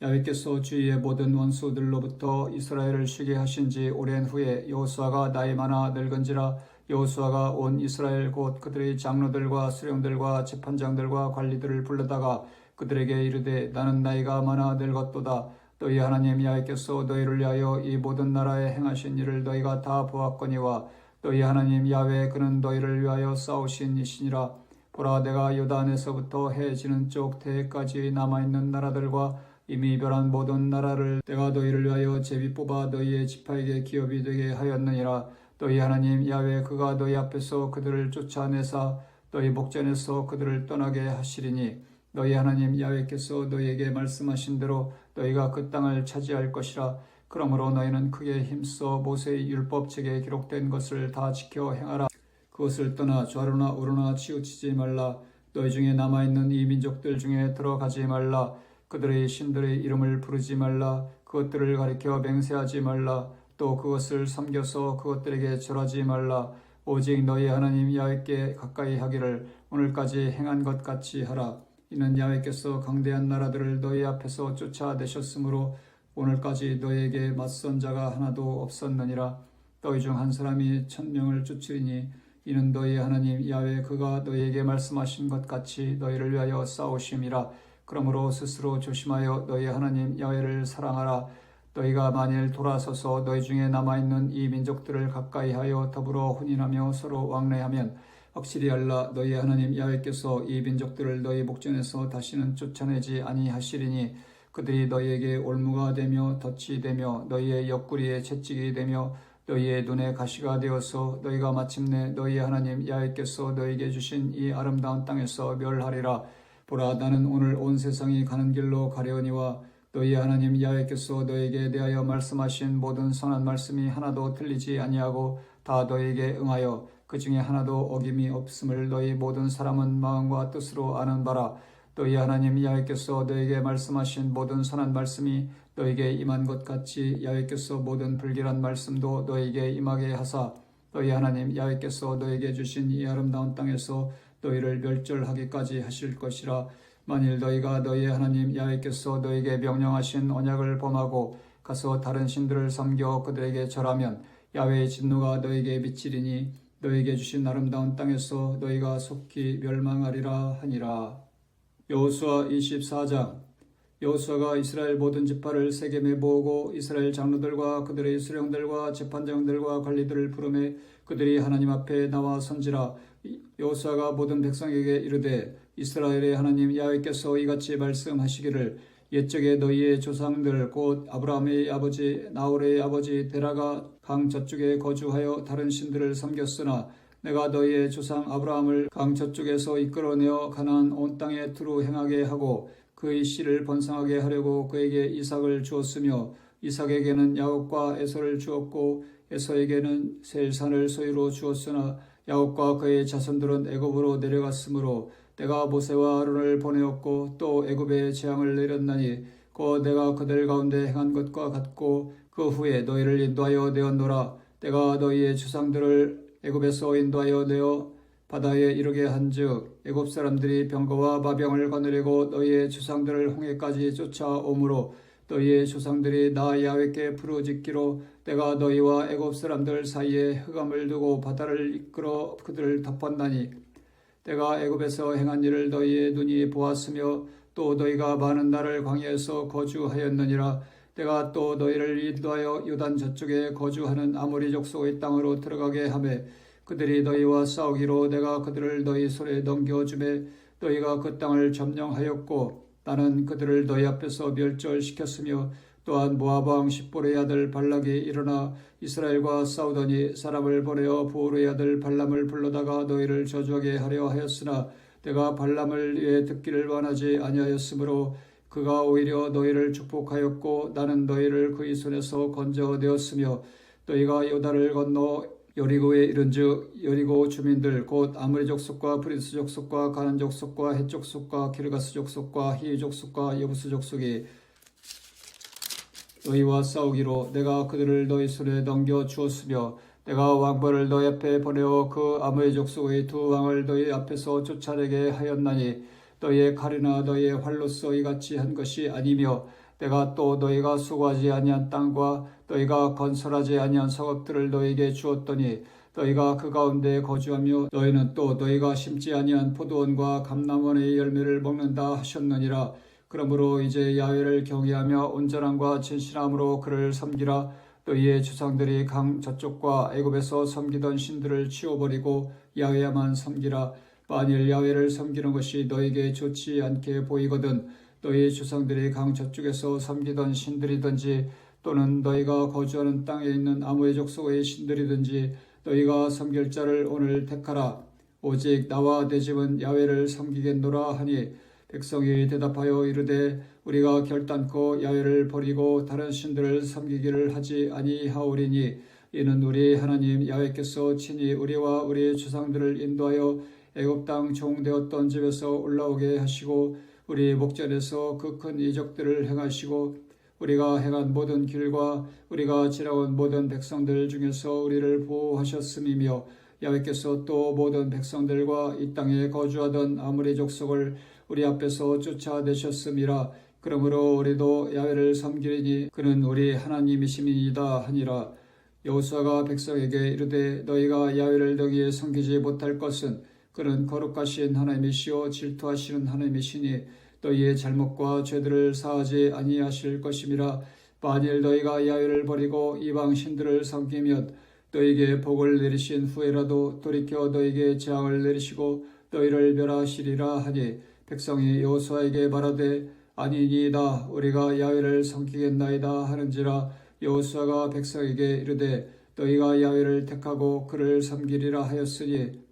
야훼께서 주위의 모든 원수들로부터 이스라엘을 쉬게 하신 지 오랜 후에 여호수아가 나이 많아 늙은지라. 여호수아가 온 이스라엘 곧 그들의 장로들과 수령들과 재판장들과 관리들을 불러다가 그들에게 이르되 나는 나이가 많아 늙었도다. 너희 하나님 야훼께서 너희를 위하여 이 모든 나라에 행하신 일을 너희가 다 보았거니와 너희 하나님 야훼 그는 너희를 위하여 싸우신 이시니라. 보라, 내가 요단에서부터 해 지는 쪽 태해까지 남아있는 나라들과 이미 멸한 모든 나라를 내가 너희를 위하여 제비 뽑아 너희의 지파에게 기업이 되게 하였느니라. 너희 하나님 야훼 그가 너희 앞에서 그들을 쫓아내사 너희 목전에서 그들을 떠나게 하시리니 너희 하나님 야훼께서 너희에게 말씀하신 대로 너희가 그 땅을 차지할 것이라. 그러므로 너희는 크게 힘써 모세의 율법책에 기록된 것을 다 지켜 행하라. 그것을 떠나 좌로나 우로나 치우치지 말라. 너희 중에 남아있는 이 민족들 중에 들어가지 말라. 그들의 신들의 이름을 부르지 말라. 그것들을 가리켜 맹세하지 말라. 또 그것을 섬겨서 그것들에게 절하지 말라. 오직 너희 하나님 야훼께 가까이 하기를 오늘까지 행한 것 같이 하라. 이는 야훼께서 강대한 나라들을 너희 앞에서 쫓아내셨으므로 오늘까지 너희에게 맞선 자가 하나도 없었느니라. 너희 중 한 사람이 1000명을 쫓으리니 이는 너희 하나님 야훼 그가 너희에게 말씀하신 것 같이 너희를 위하여 싸우심이라. 그러므로 스스로 조심하여 너희 하나님 야훼를 사랑하라. 너희가 만일 돌아서서 너희 중에 남아있는 이 민족들을 가까이하여 더불어 혼인하며 서로 왕래하면 확실히 알라. 너희 하나님 야훼께서 이 민족들을 너희 목전에서 다시는 쫓아내지 아니하시리니 그들이 너희에게 올무가 되며 덫이 되며 너희의 옆구리에 채찍이 되며 너희의 눈에 가시가 되어서 너희가 마침내 너희 하나님 야훼께서 너희에게 주신 이 아름다운 땅에서 멸하리라. 보라, 나는 오늘 온 세상이 가는 길로 가려니와 너희 하나님 야훼께서 너희에게 대하여 말씀하신 모든 선한 말씀이 하나도 틀리지 아니하고 다 너희에게 응하여 그 중에 하나도 어김이 없음을 너희 모든 사람은 마음과 뜻으로 아는 바라. 너희 하나님 야훼께서 너희에게 말씀하신 모든 선한 말씀이 너희에게 임한 것 같이 야훼께서 모든 불길한 말씀도 너희에게 임하게 하사 너희 하나님 야훼께서 너희에게 주신 이 아름다운 땅에서 너희를 멸절하기까지 하실 것이라. 만일 너희가 너희 하나님 야훼께서 너희에게 명령하신 언약을 범하고 가서 다른 신들을 섬겨 그들에게 절하면 야훼의 진노가 너희에게 미치리니 너희에게 주신 아름다운 땅에서 너희가 속히 멸망하리라 하니라. 여호수아 24장. 여호수아가 이스라엘 모든 지파를 세겜에 모으고 이스라엘 장로들과 그들의 수령들과 재판장들과 관리들을 부르매 그들이 하나님 앞에 나와 선지라. 여호수아가 모든 백성에게 이르되 이스라엘의 하나님 야훼께서 이같이 말씀하시기를 옛적에 너희의 조상들 곧 아브라함의 아버지 나홀의 아버지 데라가 강 저쪽에 거주하여 다른 신들을 섬겼으나 내가 너희의 조상 아브라함을 강 저쪽에서 이끌어내어 가나안 온 땅에 두루 행하게 하고 그의 씨를 번성하게 하려고 그에게 이삭을 주었으며 이삭에게는 야곱과 에서를 주었고 에서에게는 세일산을 소유로 주었으나 야곱과 그의 자손들은 애굽으로 내려갔으므로 내가 모세와 아론을 보내었고 또 애굽에 재앙을 내렸나니 곧 내가 그들 가운데 행한 것과 같고 그 후에 너희를 인도하여 내었노라. 내가 너희의 조상들을 애굽에서 인도하여 내어 바다에 이르게 한즉 애굽 사람들이 병거와 마병을 거느리고 너희의 조상들을 홍해까지 쫓아오므로 너희의 조상들이 나 야훼께 부르짖기로 내가 너희와 애굽 사람들 사이에 흑암을 두고 바다를 이끌어 그들을 덮었나니 내가 애굽에서 행한 일을 너희의 눈이 보았으며 또 너희가 많은 날을 광야에서 거주하였느니라. 내가 또 너희를 인도하여 요단 저쪽에 거주하는 아모리 족속의 땅으로 들어가게 하매 그들이 너희와 싸우기로 내가 그들을 너희 손에 넘겨주매 너희가 그 땅을 점령하였고 나는 그들을 너희 앞에서 멸절시켰으며 또한 모압 왕 십볼의 아들 발락이 일어나 이스라엘과 싸우더니 사람을 보내어 보올의 아들 발람을 불러다가 너희를 저주하게 하려 하였으나 내가 발람을 위해 듣기를 원하지 아니하였으므로 그가 오히려 너희를 축복하였고 나는 너희를 그의 손에서 건져내었으며 너희가 요단을 건너 여리고에 이른즉 여리고 주민들 곧 아므리 족속과 브리스 족속과 가난 족속과 헷 족속과 기르가스 족속과 히위 족속과 여부스 족속이 너희와 싸우기로 내가 그들을 너희 손에 넘겨 주었으며 내가 왕벌을 너희 앞에 보내어 그 아므리 족속의 두 왕을 너희 앞에서 쫓아내게 하였나니 너희의 칼이나 너희의 활로써 이같이 한 것이 아니며 내가 또 너희가 수고하지 아니한 땅과 너희가 건설하지 아니한 성읍들을 너희에게 주었더니 너희가 그 가운데 거주하며 너희는 또 너희가 심지 아니한 포도원과 감람원의 열매를 먹는다 하셨느니라. 그러므로 이제 야훼를 경외하며 온전함과 진실함으로 그를 섬기라. 너희의 조상들이 강 저쪽과 애굽에서 섬기던 신들을 치워버리고 야훼야만 섬기라. 만일 야훼를 섬기는 것이 너희에게 좋지 않게 보이거든 너희 조상들이 강 저쪽에서 섬기던 신들이든지 또는 너희가 거주하는 땅에 있는 아므리 족속의 신들이든지 너희가 섬길 자를 오늘 택하라. 오직 나와 내 집은 야훼를 섬기겠노라 하니 백성이 대답하여 이르되 우리가 결단코 야훼를 버리고 다른 신들을 섬기기를 하지 아니하오리니 이는 우리 하나님 야훼께서 친히 우리와 우리의 조상들을 인도하여 애굽 땅 종되었던 집에서 올라오게 하시고 우리 목전에서 그 큰 이적들을 행하시고 우리가 행한 모든 길과 우리가 지나온 모든 백성들 중에서 우리를 보호하셨음이며 야훼께서 또 모든 백성들과 이 땅에 거주하던 아므리 족속을 우리 앞에서 쫓아내셨음이라. 그러므로 우리도 야훼를 섬기리니 그는 우리 하나님이심이니이다 하니라. 여호수아가 백성에게 이르되 너희가 야훼를 능히 섬기지 못할 것은 그는 거룩하신 하나님이시오 질투하시는 하나님이시니 너희의 잘못과 죄들을 사하지 아니하실 것임이라. 만일 너희가 야훼를 버리고 이방 신들을 섬기면 너희에게 복을 내리신 후에라도 돌이켜 너희에게 재앙을 내리시고 너희를 멸하시리라 하니 백성이 여호수아에게 말하되 아니니이다 우리가 야훼를 섬기겠나이다 하는지라. 여호수아가 백성에게 이르되 너희가 야훼를 택하고 그를 섬기리라 하였으니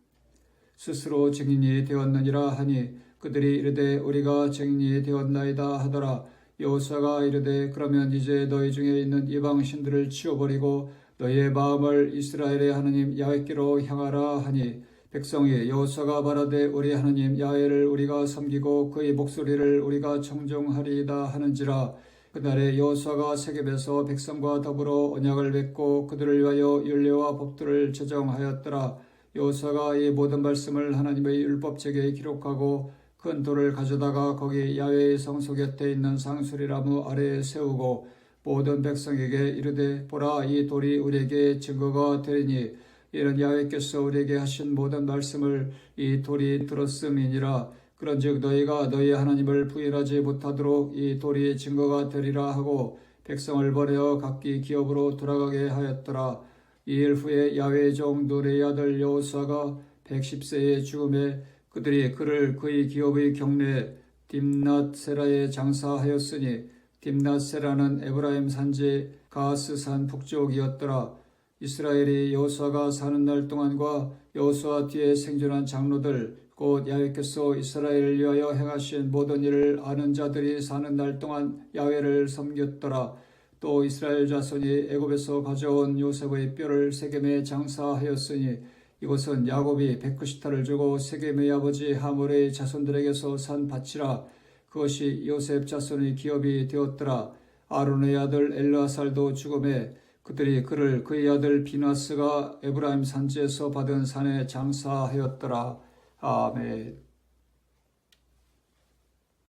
스스로 증인이 되었느니라 하니 그들이 이르되 우리가 증인이 되었나이다 하더라. 여호수아가 이르되 그러면 이제 너희 중에 있는 이방 신들을 치워버리고 너희의 마음을 이스라엘의 하나님 야훼께로 향하라 하니 백성이 여호수아가 말하되 우리 하나님 야훼를 우리가 섬기고 그의 목소리를 우리가 청종하리이다 하는지라. 그날에 여호수아가 세겜에서 백성과 더불어 언약을 맺고 그들을 위하여 율례와 법도를 제정하였더라. 여호수아가 이 모든 말씀을 하나님의 율법책에 기록하고 큰 돌을 가져다가 거기 야훼의 성소 곁에 있는 상수리나무 아래에 세우고 모든 백성에게 이르되 보라 이 돌이 우리에게 증거가 되리니 이는 야훼께서 우리에게 하신 모든 말씀을 이 돌이 들었음이니라. 그런즉 너희가 너희 하나님을 부인하지 못하도록 이 돌이 증거가 되리라 하고 백성을 보내어 각기 기업으로 돌아가게 하였더라. 이일 후에 야훼의 종 눈의 아들 여호수아가 110세의 죽음에 그들이 그를 그의 기업의 경내 딥낫세라에 장사하였으니 딥낫세라는 에브라임 산지 가스산 북쪽이었더라. 이스라엘이 여호수아가 사는 날 동안과 여호수아 뒤에 생존한 장로들 곧 야훼께서 이스라엘을 위하여 행하신 모든 일을 아는 자들이 사는 날 동안 야훼를 섬겼더라. 또 이스라엘 자손이 애굽에서 가져온 요셉의 뼈를 세겜에 장사하였으니 이것은 야곱이 190타를 주고 세겜의 아버지 하몰의 자손들에게서 산 밭이라. 그것이 요셉 자손의 기업이 되었더라. 아론의 아들 엘르아살도 죽음에 그들이 그를 그의 아들 비나스가 에브라임 산지에서 받은 산에 장사하였더라. 아멘.